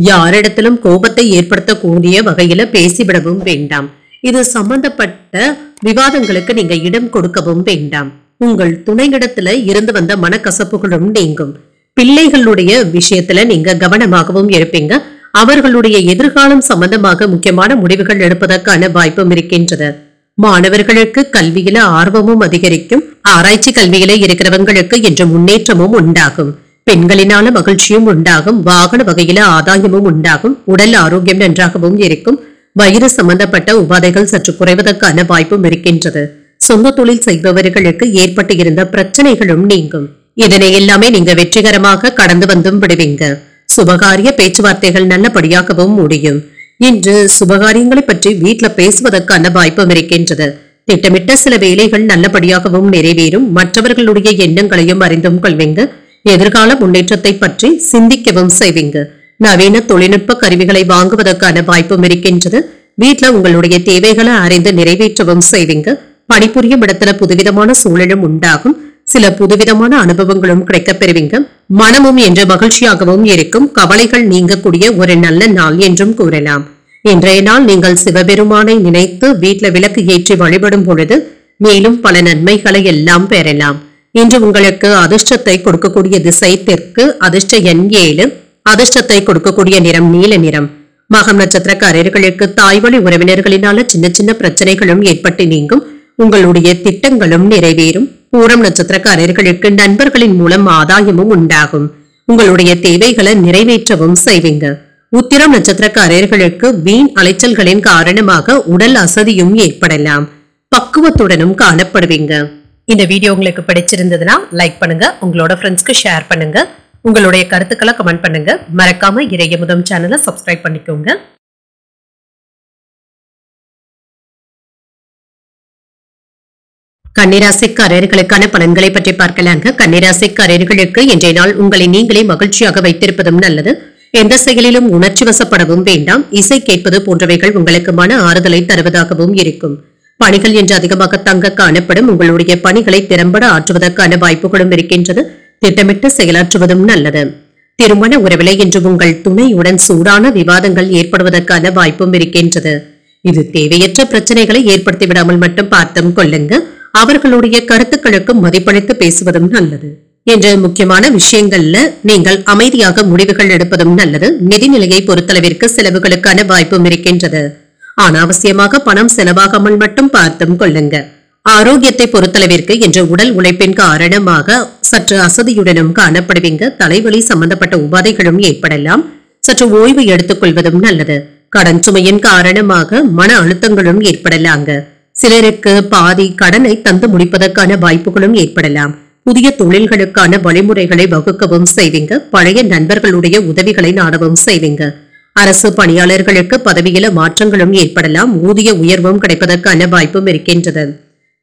யாரிடத்திலும் கோபத்தை ஏற்படுத்தக்கூடிய வகையில பேசிவிடவும் வேண்டாம். இது சம்பந்தப்பட்ட விவாதங்களுக்கு நீங்க இடம் கொடுக்கவும் வேண்டாம். உங்கள் துணையிடத்துல இருந்து வந்த மனக்கசப்புகளும் நீங்கும். பிள்ளைகளுடைய விஷயத்துல நீங்க கவனமாகவும் இருப்பீங்க. அவர்களுடைய எதிர்காலம் சம்பந்தமாக முக்கியமான முடிவுகள் எடுப்பதற்கான வாய்ப்பும் இருக்கின்றது. மாணவர்களுக்கு கல்வியில ஆர்வமும் அதிகரிக்கும். ஆராய்ச்சி கல்வியில இருக்கிறவங்களுக்கு என்ற முன்னேற்றமும் உண்டாகும். பெண்களினால மகிழ்ச்சியும் உண்டாகும். வாகன வகையில ஆதாயமும் உண்டாகும். உடல் ஆரோக்கியம் நன்றாகவும் இருக்கும். வயிறு சம்பந்தப்பட்ட உபாதைகள் சற்று குறைவதற்கான வாய்ப்பும் இருக்கின்றது. சொந்த தொழில் செய்பவர்களுக்கு ஏற்பட்டு இருந்த பிரச்சனைகளும் நீங்கும். இதனை எல்லாமே நீங்க வெற்றிகரமாக கடந்து வந்தும் விடுவீங்க. சுபகாரிய பேச்சுவார்த்தைகள் நல்லபடியாகவும் முடியும். இன்று சுபகாரியங்களை பற்றி வீட்டுல பேசுவதற்கான வாய்ப்பும் இருக்கின்றது. திட்டமிட்ட சில வேலைகள் நல்லபடியாகவும் நிறைவேறும். மற்றவர்களுடைய எண்ணங்களையும் அறிந்தும் கொள்வீங்க. எதிர்கால முன்னேற்றத்தை பற்றி சிந்திக்கவும் செய்வீங்க. நவீன தொழில்நுட்ப கருவிகளை வாங்குவதற்கான வாய்ப்பும் இருக்கின்றது. வீட்டுல உங்களுடைய தேவைகளை அறிந்து நிறைவேற்றவும் செய்வீங்க. பணிபுரியும் இடத்துல புதுவிதமான சூழலும் உண்டாகும். சில புதுவிதமான அனுபவங்களும் கிடைக்கப் பெறுவீங்க. மனமும் என்று மகிழ்ச்சியாகவும் இருக்கும். கவலைகள் நீங்கக்கூடிய ஒரு நல்ல நாள் என்றும் கூறலாம். இன்றைய நாள் நீங்கள் சிவபெருமானை நினைத்து வீட்டுல விளக்கு ஏற்றி வழிபடும் பொழுது மேலும் பல நன்மைகளை எல்லாம் பெறலாம். இன்று உங்களுக்கு அதிர்ஷ்டத்தை கொடுக்கக்கூடிய திசை தெற்கு. அதிர்ஷ்ட எண் 7. அதிர்ஷ்டத்தை கொடுக்கக்கூடிய நிறம் நீல நிறம். மகம் நட்சத்திரக்காரர்களுக்கு தாய்வழி உறவினர்களினால சின்ன சின்ன பிரச்சனைகளும் ஏற்பட்டு நீங்கும். உங்களுடைய திட்டங்களும் நிறைவேறும். பூரம் நட்சத்திரக்காரர்களுக்கு நண்பர்களின் மூலம் ஆதாயமும் உண்டாகும். உங்களுடைய தேவைகளை நிறைவேற்றவும் செய்வீங்க. உத்திரம் நட்சத்திரக்காரர்களுக்கு வீண் அலைச்சல்களின் காரணமாக உடல் அசதியும் ஏற்படலாம். பக்குவத்துடனும் காணப்படுவீங்க. இந்த வீடியோ உங்களுக்கு பிடிச்சிருந்ததுன்னா லைக் பண்ணுங்க. உங்களோட ஃப்ரெண்ட்ஸ்க்கு ஷேர் பண்ணுங்க. உங்களுடைய கருத்துக்களை கமெண்ட் பண்ணுங்க. மறக்காம இறையமுதம் சேனலை சப்ஸ்கிரைப் பண்ணிக்கோங்க. கன்னிராசிக்காரர்களுக்கான பலன்களை பற்றி பார்க்கலாங்க. கன்னிராசிக்காரர்களுக்கு இன்றைய நாள் உங்களை நீங்களே மகிழ்ச்சியாக வைத்திருப்பதும் நல்லது. எந்த செயலிலும் உணர்ச்சி வசப்படவும் வேண்டாம். இசை கேட்பது போன்றவைகள் உங்களுக்கு மன ஆறுதலை தருவதாகவும் இருக்கும். பணிகள் என்று அதிகமாக தங்க காணப்படும். உங்களுடைய பணிகளை திறம்பட ஆற்றுவதற்கான வாய்ப்புகளும் இருக்கின்றது. திட்டமிட்டு செயலாற்றுவதும் நல்லது. திருமண உறவிலை என்று உங்கள் துணையுடன் சூடான விவாதங்கள் ஏற்படுவதற்கான வாய்ப்பும் இருக்கின்றது. இது தேவையற்ற பிரச்சனைகளை ஏற்படுத்தி விடாமல் மட்டும் பார்த்தும் கொள்ளுங்க. அவர்களுடைய கருத்துக்களுக்கு மதிப்பளித்து பேசுவதும் நல்லது. என்ற முக்கியமான விஷயங்கள்ல நீங்கள் அமைதியாக முடிவுகள் எடுப்பதும் நல்லது. நிதிநிலையை பொறுத்தளவிற்கு செலவுகளுக்கான வாய்ப்பும் இருக்கின்றது. அனாவசியமாக பணம் செலவாகாமல் மட்டும் பார்த்தும் கொள்ளுங்க. ஆரோக்கியத்தை பொறுத்தளவிற்கு இன்று உடல் உழைப்பின் காரணமாக சற்று அசதியுடனும் காணப்படுவீங்க. தலைவலி சம்பந்தப்பட்ட உபாதைகளும் ஏற்படலாம். சற்று ஓய்வு எடுத்துக் கொள்வதும் நல்லது. கடன் சுமையின் காரணமாக மன அழுத்தங்களும் ஏற்படலாங்க. சிலருக்கு பாதி கடனை தந்து முடிப்பதற்கான வாய்ப்புகளும் ஏற்படலாம். புதிய தொழில்களுக்கான வழிமுறைகளை வகுக்கவும் செய்வீங்க. பழைய நண்பர்களுடைய உதவிகளை நாடவும் செய்வீங்க. அரசு பணியாளர்களுக்கு பதவியில மாற்றங்களும் ஏற்படலாம். ஊதிய உயர்வும் கிடைப்பதற்கான வாய்ப்பும் இருக்கின்றது.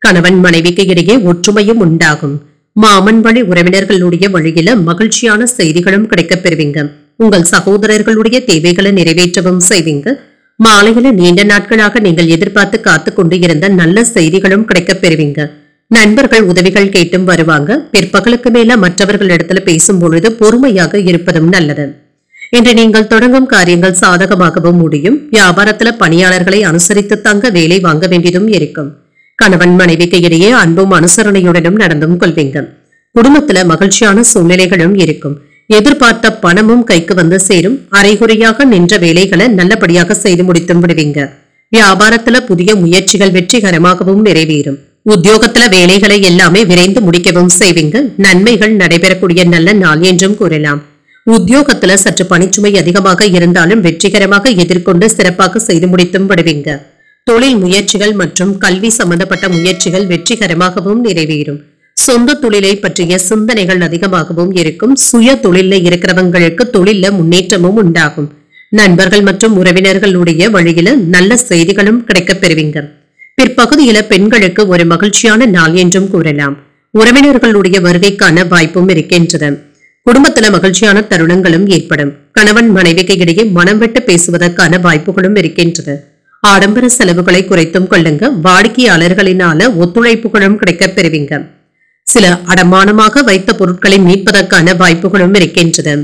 கணவன் மனைவிக்கு இடையே ஒற்றுமையும் உண்டாகும். மாமன் வழி உறவினர்களுடைய வழியில மகிழ்ச்சியான செய்திகளும் கிடைக்கப் பெறுவீங்க. உங்கள் சகோதரர்களுடைய தேவைகளை நிறைவேற்றவும் செய்வீங்க. மாலையில நீண்ட நாட்களாக நீங்கள் எதிர்பார்த்து காத்து கொண்டு இருந்த நல்ல செய்திகளும் கிடைக்கப் பெறுவீங்க. நண்பர்கள் உதவிகள் கேட்டும் வருவாங்க. பிற்பகலுக்கு மேல மற்றவர்கள் இடத்துல பேசும் பொழுது பொறுமையாக இருப்பதும் நல்லது. இன்று நீங்கள் தொடங்கும் காரியங்கள் சாதகமாகவும் முடியும். வியாபாரத்துல பணியாளர்களை அனுசரித்து தங்க வேலை வாங்க வேண்டியதும் இருக்கும். கணவன் மனைவிக்கு இடையே அன்பும் அனுசரணையுடனும் நடந்தும் கொள்வீங்க. குடும்பத்துல மகிழ்ச்சியான சூழ்நிலைகளும் இருக்கும். எதிர்பார்த்த பணமும் கைக்கு வந்து சேரும். அரைகுறையாக நின்ற வேலைகளை நல்லபடியாக செய்து முடித்தும் விடுவீங்க. வியாபாரத்துல புதிய முயற்சிகள் வெற்றிகரமாகவும் நிறைவேறும். உத்தியோகத்துல வேலைகளை எல்லாமே விரைந்து முடிக்கவும் செய்வீங்க. நன்மைகள் நடைபெறக்கூடிய நல்ல நாள் என்றும் கூறலாம். உத்தியோகத்துல சற்று பணிச்சுமை அதிகமாக இருந்தாலும் வெற்றிகரமாக எதிர்கொண்டு சிறப்பாக செய்து முடித்தும் விடுவீங்க. தொழில் முயற்சிகள் மற்றும் கல்வி சம்பந்தப்பட்ட முயற்சிகள் வெற்றிகரமாகவும் நிறைவேறும். சொந்த தொழிலை பற்றிய சிந்தனைகள் அதிகமாகவும் இருக்கும். சுய தொழில இருக்கிறவங்களுக்கு தொழில முன்னேற்றமும் உண்டாகும். நண்பர்கள் மற்றும் உறவினர்களுடைய வழியில நல்ல செய்திகளும் கிடைக்கப் பெறுவீங்க. பிற்பகுதியில பெண்களுக்கு ஒரு மகிழ்ச்சியான நாள் என்றும் கூறலாம். உறவினர்களுடைய வருகைக்கான வாய்ப்பும் இருக்கின்றது. குடும்பத்துல மகிழ்ச்சியான தருணங்களும் ஏற்படும். கணவன் மனைவிக்கு இடையே மனம் விட்டு பேசுவதற்கான வாய்ப்புகளும் இருக்கின்றது. ஆடம்பர செலவுகளை குறைத்தும் கொள்ளுங்க. வாடிக்கையாளர்களினால ஒத்துழைப்புகளும் கிடைக்கப் பெறுவீங்க. சில அடமானமாக வைத்த பொருட்களை மீட்பதற்கான வாய்ப்புகளும் இருக்கின்றது.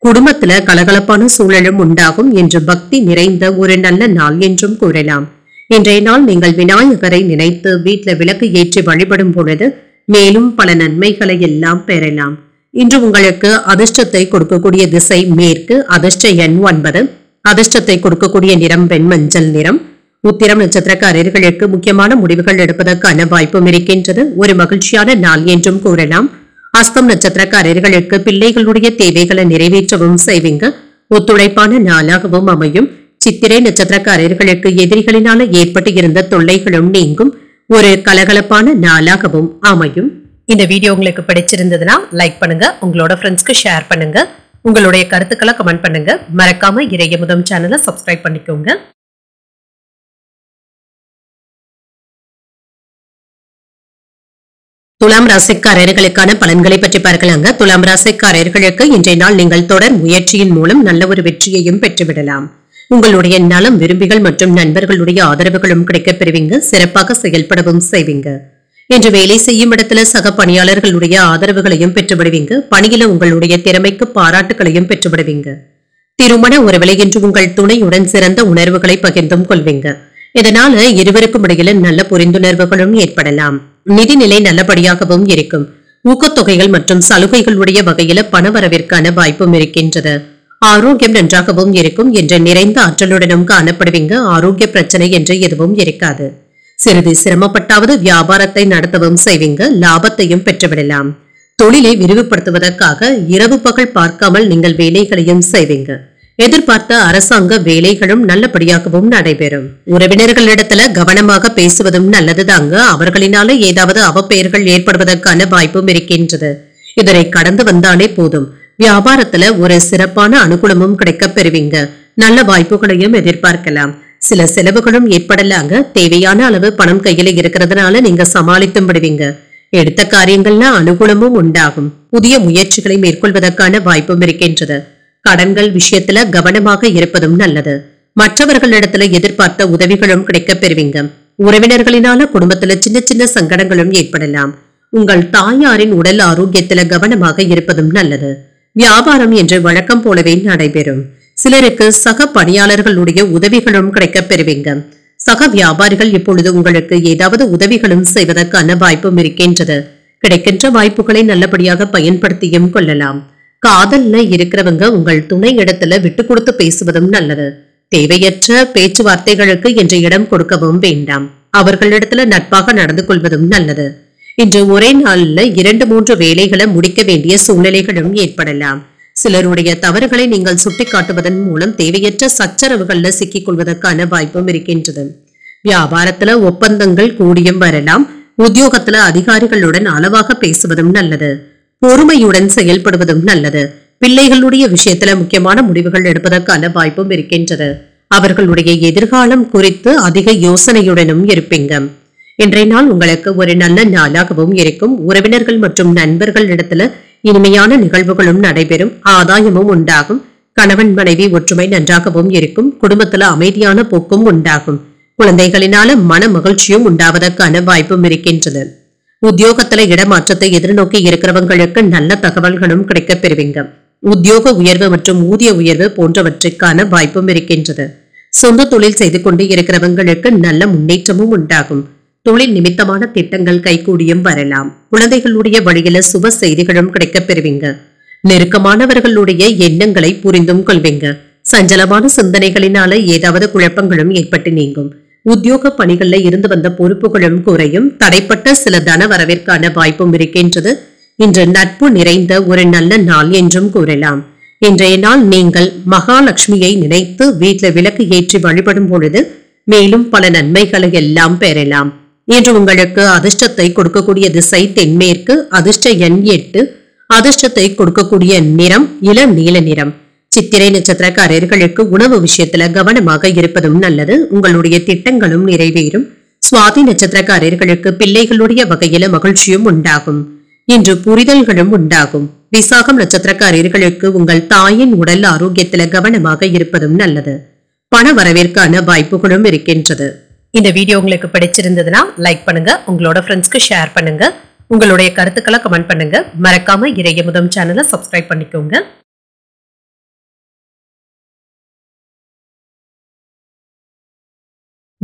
குடும்பத்துல கலகலப்பான சூழலும் உண்டாகும் என்று பக்தி நிறைந்த ஒரு நல்ல நாள் என்றும் கூறலாம். இன்றைய நாள் நீங்கள் விநாயகரை நினைத்து வீட்டுல விளக்கு ஏற்றி வழிபடும் பொழுது மேலும் பல நன்மைகளை எல்லாம் பெறலாம். இன்று உங்களுக்கு அதிர்ஷ்டத்தை கொடுக்கக்கூடிய திசை மேற்கு, அதிர்ஷ்ட எண் 9, அதிர்ஷ்டத்தை கொடுக்கக்கூடிய நிறம் வெண்மஞ்சள் நிறம். உத்திரம் நட்சத்திரக்காரர்களுக்கு முக்கியமான முடிவுகள் எடுப்பதற்கான வாய்ப்பும் இருக்கின்றது. ஒரு மகிழ்ச்சியான நாள் என்றும் கூறலாம். அஸ்தம் நட்சத்திரக்காரர்களுக்கு பிள்ளைகளுடைய தேவைகளை நிறைவேற்றவும் செய்வீங்க. ஒத்துழைப்பான நாளாகவும் அமையும். சித்திரை நட்சத்திரக்காரர்களுக்கு எதிரிகளினால ஏற்பட்டு இருந்த தொல்லைகளும் நீங்கும். ஒரு கலகலப்பான நாளாகவும் அமையும். இந்த வீடியோ உங்களுக்கு பிடிச்சிருந்ததுன்னா லைக் பண்ணுங்க, உங்களோட ஃப்ரெண்ட்ஸ்க்கு ஷேர் பண்ணுங்க, உங்களுடைய கருத்துக்களை கமெண்ட் பண்ணுங்க. மறக்காம இறையமுதம் சேனலை சப்ஸ்கிரைப் பண்ணிக்கோங்க. துலாம் ராசிக்காரர்களுக்கான பலன்களை பற்றி பார்க்கலாங்க. துலாம் ராசிக்காரர்களுக்கு இன்றைய நாள் நீங்கள் தொடர் முயற்சியின் மூலம் நல்ல ஒரு வெற்றியையும் பெற்றுவிடலாம். உங்களுடைய நலம் விரும்பிகள் மற்றும் நண்பர்களுடைய ஆதரவுகளும் கிடைக்கப் பெறுவீங்க. சிறப்பாக செயல்படவும் செய்வீங்க. இன்று வேலை செய்யும் இடத்துல சக பணியாளர்களுடைய ஆதரவுகளையும் பெற்றுவிடுவீங்க. பணியில உங்களுடைய திறமைக்கு பாராட்டுகளையும் பெற்றுவிடுவீங்க. திருமண உறவுகளை இன்று உங்கள் துணையுடன் சிறந்த உணர்வுகளை பகிர்ந்தும் கொள்வீங்க. இதனால இருவருக்கும் இடையில நல்ல புரிந்துணர்வுகளும் ஏற்படலாம். நிதிநிலை நல்லபடியாகவும் இருக்கும். ஊக்கத்தொகைகள் மற்றும் சலுகைகளுடைய வகையில பணவரவிற்கான வாய்ப்பும் இருக்கின்றது. ஆரோக்கியம் நன்றாகவும் இருக்கும். என்ற நிறைந்த ஆற்றலுடனும் காணப்படுவீங்க. ஆரோக்கிய பிரச்சனை என்று எதுவும் இருக்காது. சிறிது சிரமப்பட்டாவது வியாபாரத்தை நடத்தவும் செய்வீங்க. லாபத்தையும் பெற்றுவிடலாம். தொழிலை விரிவுபடுத்துவதற்காக இரவு பகல் பார்க்காமல் நீங்கள் வேலைகளையும் செய்வீங்க. எதிர்பார்த்த அரசாங்க வேலைகளும் நல்லபடியாகவும் நடைபெறும். உறவினர்களிடத்துல கவனமாக பேசுவதும் நல்லதுதாங்க. அவர்களினால ஏதாவது அவப்பெயர்கள் ஏற்படுவதற்கான வாய்ப்பும் இருக்கின்றது. இதனை கடந்து வந்தாலே போதும். வியாபாரத்துல ஒரு சிறப்பான அனுகூலமும் கிடைக்கப் பெறுவீங்க. நல்ல வாய்ப்புகளையும் எதிர்பார்க்கலாம். சில செலவுகளும் ஏற்படலாங்க. தேவையான அளவு பணம் கையில இருக்கிறதுனால நீங்க சமாளித்தும் விடுவீங்க. எடுத்த காரியங்கள்ல அனுகூலமும் உண்டாகும். புதிய முயற்சிகளை மேற்கொள்வதற்கான வாய்ப்பும் இருக்கின்றது. கடன்கள் விஷயத்துல கவனமாக இருப்பதும் நல்லது. மற்றவர்களிடத்துல எதிர்பார்த்த உதவிகளும் கிடைக்கப் பெறுவீங்க. உறவினர்களினால குடும்பத்துல சின்ன சின்ன சங்கடங்களும் ஏற்படலாம். உங்கள் தாயாரின் உடல் ஆரோக்கியத்துல கவனமாக இருப்பதும் நல்லது. வியாபாரம் என்று வழக்கம் போலவே நடைபெறும். சிலருக்கு சக பணியாளர்களுடைய உதவிகளும் கிடைக்கப் பெறுவீங்க. சக வியாபாரிகள் இப்பொழுது உங்களுக்கு ஏதாவது உதவிகளும் செய்வதற்கான வாய்ப்பும் இருக்கின்றது. கிடைக்கின்ற வாய்ப்புகளை நல்லபடியாக பயன்படுத்தியும் கொள்ளலாம். காதல்ல இருக்கிறவங்க உங்கள் துணை இடத்துல விட்டு கொடுத்து பேசுவதும் நல்லது. தேவையற்ற பேச்சுவார்த்தைகளுக்கு இன்று இடம் கொடுக்கவும் வேண்டாம். அவர்களிடத்துல நட்பாக நடந்து கொள்வதும் நல்லது. இன்று ஒரே நாள்ல 2-3 வேலைகளை முடிக்க வேண்டிய சூழ்நிலைகளும் ஏற்படலாம். சிலருடைய தவறுகளை நீங்கள் சுட்டிக்காட்டுவதன் மூலம் தேவையற்ற சச்சரவுகள்ல சிக்கிக் கொள்வதற்கான வாய்ப்பும் இருக்கின்றது. வியாபாரத்துல ஒப்பந்தங்கள் கூடியும் வரலாம். உத்தியோகத்துல அதிகாரிகளுடன் அளவாக பேசுவதும் நல்லது. பொறுமையுடன் செயல்படுவதும் நல்லது. பிள்ளைகளுடைய விஷயத்துல முக்கியமான முடிவுகள் எடுப்பதற்கான வாய்ப்பும் இருக்கின்றது. அவர்களுடைய எதிர்காலம் குறித்து அதிக யோசனையுடனும் இருப்பீங்க. இன்றைய நாள் உங்களுக்கு ஒரு நல்ல நாளாகவும் இருக்கும். உறவினர்கள் மற்றும் நண்பர்கள் இடத்துல இனிமையான நிகழ்வுகளும் நடைபெறும். ஆதாயமும் உண்டாகும். கணவன் மனைவி ஒற்றுமை நன்றாகவும் இருக்கும். குடும்பத்துல அமைதியான போக்கும் உண்டாகும். குழந்தைகளினால மன மகிழ்ச்சியும் உண்டாவதற்கான வாய்ப்பும் இருக்கின்றது. உத்தியோகத்துல இடமாற்றத்தை எதிர்நோக்கி இருக்கிறவங்களுக்கு நல்ல தகவல்களும் கிடைக்கப் பெறுவீங்க. உத்தியோக உயர்வு மற்றும் ஊதிய உயர்வு போன்றவற்றுக்கான வாய்ப்பும் இருக்கின்றது. சொந்த தொழில் செய்து கொண்டு இருக்கிறவங்களுக்கு நல்ல முன்னேற்றமும் உண்டாகும். தொழில் நிமித்தமான திட்டங்கள் கைகூடியும் வரலாம். குழந்தைகளுடைய வழியில சுப செய்திகளும் கிடைக்கப் பெறுவீங்க. நெருக்கமானவர்களுடைய எண்ணங்களை புரிந்தும் கொள்வீங்க. சஞ்சலமான சிந்தனைகளினால ஏதாவது குழப்பங்களும் ஏற்பட்டு நீங்கும். உத்தியோக பணிகள்ல இருந்து வந்த பொறுப்புகளும் குறையும். தடைப்பட்ட சில தன வரவிற்கான வாய்ப்பும் இருக்கின்றது. இன்று நட்பு நிறைந்த ஒரு நல்ல நாள் என்றும் கூறலாம். இன்றைய நாள் நீங்கள் மகாலட்சுமியை நினைத்து வீட்டுல விளக்கு ஏற்றி வழிபடும் பொழுது மேலும் பல நன்மைகளை எல்லாம் பெறலாம். இன்று உங்களுக்கு அதிர்ஷ்டத்தை கொடுக்கக்கூடிய திசை தென்மேற்கு, அதிர்ஷ்ட எண் 8, அதிர்ஷ்டத்தை கொடுக்கக்கூடிய நிறம் இளம் நீல நிறம். சித்திரை நட்சத்திரக்காரர்களுக்கு உணவு விஷயத்துல கவனமாக இருப்பதும் நல்லது. உங்களுடைய திட்டங்களும் நிறைவேறும். சுவாதி நட்சத்திரக்காரர்களுக்கு பிள்ளைகளுடைய வகையில மகிழ்ச்சியும் உண்டாகும். இன்று புரிதல்களும் உண்டாகும். விசாகம் நட்சத்திரக்காரர்களுக்கு உங்கள் தாயின் உடல் ஆரோக்கியத்துல கவனமாக இருப்பதும் நல்லது. பண வரவிற்கான வாய்ப்புகளும் இருக்கின்றது. இந்த வீடியோ உங்களுக்கு பிடிச்சிருந்ததுன்னா லைக் பண்ணுங்க, உங்களோட ஃப்ரெண்ட்ஸ்க்கு ஷேர் பண்ணுங்க, உங்களுடைய கருத்துக்களை கமெண்ட் பண்ணுங்க. மறக்காம இறையமுதம் சேனலை சப்ஸ்கிரைப் பண்ணிக்கோங்க.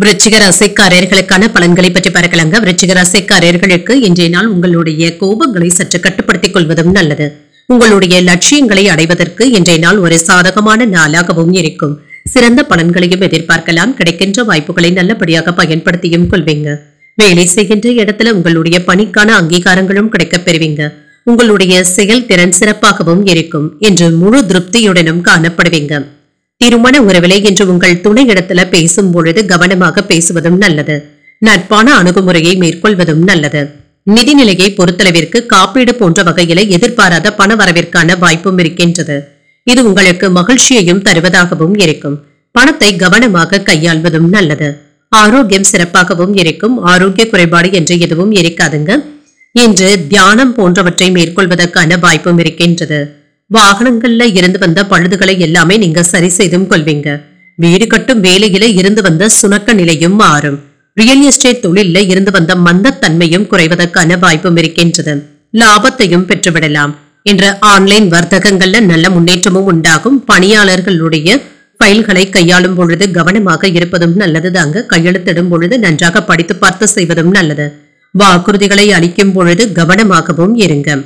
விருச்சிக ராசிக்காரர்களுக்கான பலன்களை பற்றி பார்க்கலாங்க. விருச்சிக ராசிக்காரர்களுக்கு இன்றைய நாள் உங்களுடைய கோபங்களை சற்று கட்டுப்படுத்திக் கொள்வதும் நல்லது. உங்களுடைய லட்சியங்களை அடைவதற்கு இன்றைய நாள் ஒரு சாதகமான நாளாகவும் இருக்கும். சிறந்த பலன்களையும் எதிர்பார்க்கலாம். கிடைக்கின்ற வாய்ப்புகளை நல்லபடியாக பயன்படுத்தியும் கொள்வீங்க. வேலை செய்கின்ற இடத்துல உங்களுடைய பணிக்கான அங்கீகாரங்களும் கிடைக்கப் பெறுவீங்க. உங்களுடைய செயல்திறன் சிறப்பாகவும் இருக்கும் என்று முழு திருப்தியுடனும் காணப்படுவீங்க. திருமண உறவிலே என்று உங்கள் துணை இடத்துல பேசும் பொழுது கவனமாக பேசுவதும் நல்லது. நட்பான அணுகுமுறையை மேற்கொள்வதும் நல்லது. நிதிநிலையை பொறுத்தளவிற்கு காப்பீடு போன்ற வகையில எதிர்பாராத பண வரவிற்கான வாய்ப்பும் இருக்கின்றது. இது உங்களுக்கு மகிழ்ச்சியையும் தருவதாகவும் இருக்கும். பணத்தை கவனமாக கையாள்வதும் நல்லது. ஆரோக்கியம் சிறப்பாகவும் இருக்கும். ஆரோக்கிய குறைபாடு என்று எதுவும் இருக்காதுங்க. இன்று தியானம் போன்றவற்றை மேற்கொள்வதற்கான வாய்ப்பும் இருக்கின்றது. வாகனங்கள்ல இருந்து வந்த பழுதுகளை எல்லாமே நீங்க சரி செய்தும் கொள்வீங்க. வீடு கட்டும் வேலையில இருந்து வந்த சுணக்க நிலையும் மாறும். ரியல் எஸ்டேட் தொழில இருந்து வந்த மந்தத்தன்மையும் குறைவதற்கான வாய்ப்பும் இருக்கின்றது. லாபத்தையும் பெற்றுவிடலாம். என்ற ஆன்லைன் வர்த்தகங்கள்ல நல்ல முன்னேற்றமும் உண்டாகும். பணியாளர்களுடைய ஃபைல்களை கையாளும் பொழுது கவனமாக இருப்பதும் நல்லது தாங்க. கையெழுத்திடும் பொழுது நன்றாக படித்து பார்த்து செய்வதும் நல்லது. வாக்குறுதிகளை அளிக்கும் பொழுது கவனமாகவும் இருங்க.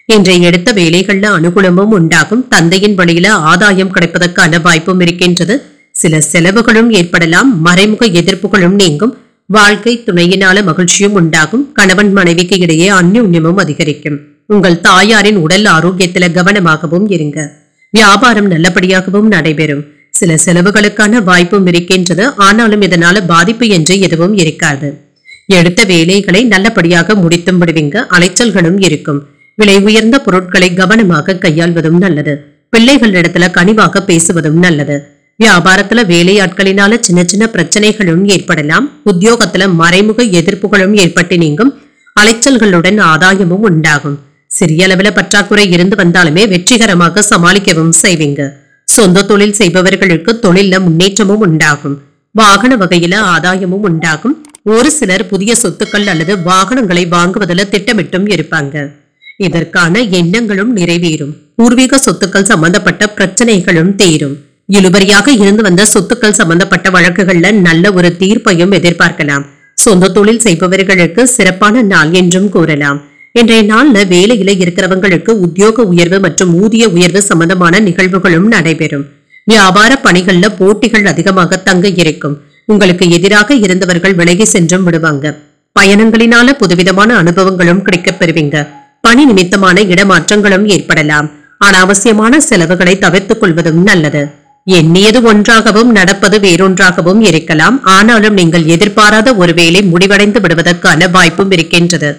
இன்றைய எடுத்த வேலைகள்ல அனுகூலமும் உண்டாகும். தந்தையின் வழியில ஆதாயம் கிடைப்பதற்கான வாய்ப்பும் இருக்கின்றது. சில செலவுகளும் ஏற்படலாம். மறைமுக எதிர்ப்புகளும் நீங்கும். வாழ்க்கை துணையினால மகிழ்ச்சியும் உண்டாகும். கணவன் மனைவிக்கு இடையே அந்யோன்யமும் அதிகரிக்கும். உங்கள் தாயாரின் உடல் ஆரோக்கியத்தில கவனமாகவும் இருங்க. வியாபாரம் நல்லபடியாகவும் நடைபெறும். சில செலவுகளுக்கான வாய்ப்பும் இருக்கின்றது. ஆனாலும் இதனால பாதிப்பு என்று எதுவும் இருக்காது. எடுத்த வேலைகளை நல்லபடியாக முடித்தும் விடுவீங்க. அலைச்சல்களும் இருக்கும். விலை உயர்ந்த பொருட்களை கவனமாக கையாள்வதும் நல்லது. பிள்ளைகளிடத்துல கனிவாக பேசுவதும் நல்லது. வியாபாரத்துல வேலையாட்களினால சின்ன சின்ன பிரச்சனைகளும் ஏற்படலாம். உத்தியோகத்துல மறைமுக எதிர்ப்புகளும் ஏற்பட்டு நீங்கும். அலைச்சல்களுடன் ஆதாயமும் உண்டாகும். சிறிய அளவுல பற்றாக்குறை இருந்து வந்தாலுமே வெற்றிகரமாக சமாளிக்கவும் செய்வீங்க. சொந்த தொழில் செய்பவர்களுக்கு தொழில முன்னேற்றமும் உண்டாகும். வாகன வகையில ஆதாயமும் உண்டாகும். ஒரு சிலர் புதிய சொத்துக்கள் அல்லது வாகனங்களை வாங்குவதில் திட்டமிட்டும் இருப்பாங்க. இதற்கான எண்ணங்களும் நிறைவேறும். பூர்வீக சொத்துக்கள் சம்பந்தப்பட்ட பிரச்சனைகளும் தீரும். இழுபறியாக இருந்து வந்த சொத்துக்கள் சம்பந்தப்பட்ட வழக்குகள்ல நல்ல ஒரு தீர்ப்பையும் எதிர்பார்க்கலாம். சொந்த தொழில் செய்பவர்களுக்கு சிறப்பான நாள் என்றும் கூறலாம். இன்றைய நாள்ல வேலையில இருக்கிறவங்களுக்கு உத்தியோக உயர்வு மற்றும் ஊதிய உயர்வு சம்பந்தமான நிகழ்வுகளும் நடைபெறும். வியாபார பணிகள்ல போட்டிகள் அதிகமாக தங்க இருக்கும். உங்களுக்கு எதிராக இருந்தவர்கள் விலகி சென்றும் விடுவாங்க. பயணங்களினால புதுவிதமான அனுபவங்களும் கிடைக்கப் பெறுவீங்க. பணி நிமித்தமான இடமாற்றங்களும் ஏற்படலாம். அனாவசியமான செலவுகளை தவிர்த்துக் கொள்வதும் நல்லது. எண்ணியது ஒன்றாகவும் நடப்பது வேறொன்றாகவும் இருக்கலாம். ஆனாலும் நீங்கள் எதிர்பாராத ஒரு வேலை முடிவடைந்து விடுவதற்கான வாய்ப்பும் இருக்கின்றது.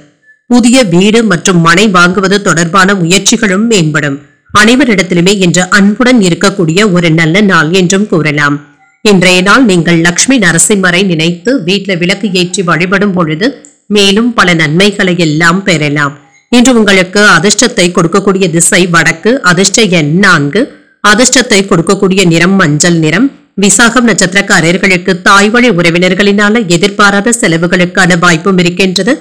புதிய வீடு மற்றும் மனை வாங்குவது தொடர்பான முயற்சிகளும் மேம்படும். அனைவரிடத்திலுமே இன்று அன்புடன் இருக்கக்கூடிய ஒரு நல்ல நாள் என்றும் கூறலாம். இன்றைய நாள் நீங்கள் லட்சுமி நரசிம்மரை நினைத்து வீட்டில் விளக்கு ஏற்றி வழிபடும் பொழுது மேலும் பல நன்மைகளை எல்லாம் பெறலாம். இன்று உங்களுக்கு அதிர்ஷ்டத்தை கொடுக்கக்கூடிய திசை வடக்கு. அதிர்ஷ்ட எண் 4. அதிர்ஷ்டத்தை கொடுக்கக்கூடிய நிறம் மஞ்சள் நிறம். விசாகம் நட்சத்திரக்காரர்களுக்கு தாய் வழி உறவினர்களினால எதிர்பாராத செலவுகளுக்கான வாய்ப்பும் இருக்கின்றது.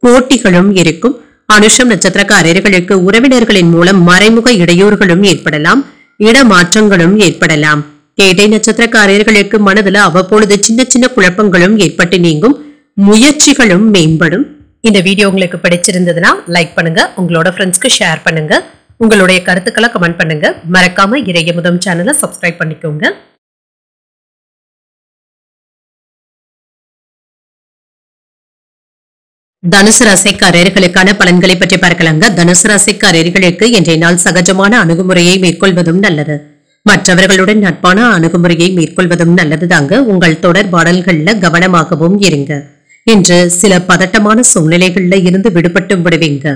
போட்டிகளும் இருக்கும். அனுஷம் நட்சத்திரக்காரர்களுக்கு உறவினர்களின் மூலம் மறைமுக இடையூறுகளும் ஏற்படலாம். இடமாற்றங்களும் ஏற்படலாம். கேட்டை நட்சத்திரக்காரர்களுக்கு மனதுல அவ்வப்பொழுது சின்ன சின்ன குழப்பங்களும் ஏற்பட்டு நீங்கும். முயற்சிகளும் மேம்படும். இந்த வீடியோ உங்களுக்கு பிடிச்சிருந்ததுன்னா லைக் பண்ணுங்க. உங்களோட ஃப்ரெண்ட்ஸ்க்கு ஷேர் பண்ணுங்க. உங்களுடைய கருத்துக்களை கமெண்ட் பண்ணுங்க. மறக்காம இறையமுதம் சேனலை சப்ஸ்கிரைப் பண்ணிக்கோங்க. தனுசு ராசிக்காரர்களுக்கான பலன்களை பற்றி பார்க்கலாங்க. தனுசு ராசிக்காரர்களுக்கு இன்றைய நாள் சகஜமான அணுகுமுறையை மேற்கொள்வதும் நல்லது. மற்றவர்களுடன் நட்பான அணுகுமுறையை மேற்கொள்வதும் நல்லது தாங்க. உங்கள் தொடர்பாடல்கள்ல கவனமாகவும் இருங்க. இன்று சில பதட்டமான சூழ்நிலைகள்ல இருந்து விடுபட்டு விடுவீங்க.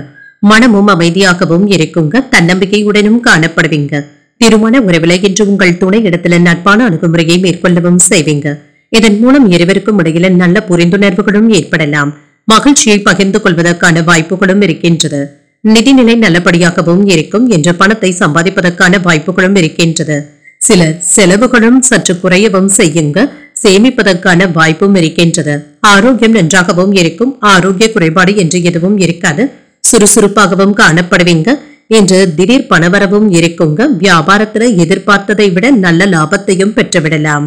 மனமும் அமைதியாகவும் இருக்குங்க. தன்னம்பிக்கையுடனும் காணப்படுவீங்க. திருமண உறவில இன்று உங்கள் துணை இடத்துல நட்பான அணுகுமுறையை மேற்கொள்ளவும் செய்வீங்க. இதன் மூலம் இருவருக்கும் இடையில நல்ல புரிந்துணர்வுகளும் ஏற்படலாம். மகிழ்ச்சியை பகிர்ந்து கொள்வதற்கான வாய்ப்புகளும் இருக்கின்றது. நிதிநிலை நல்லபடியாகவும் இருக்கும். என்ற பணத்தை சம்பாதிப்பதற்கான வாய்ப்புகளும் இருக்கின்றது. சில செலவுகளும் சற்று குறையவும் செய்யுங்க. சேமிப்பதற்கான வாய்ப்பும் இருக்கின்றது. ஆரோக்கியம் நன்றாகவும் இருக்கும். ஆரோக்கிய குறைபாடு என்று எதுவும் இருக்காது. சுறுசுறுப்பாகவும் காணப்படுவீங்க. இன்று திடீர் பணவரவும் இருக்குங்க. வியாபாரத்துல எதிர்பார்த்ததை விட நல்ல லாபத்தையும் பெற்றுவிடலாம்.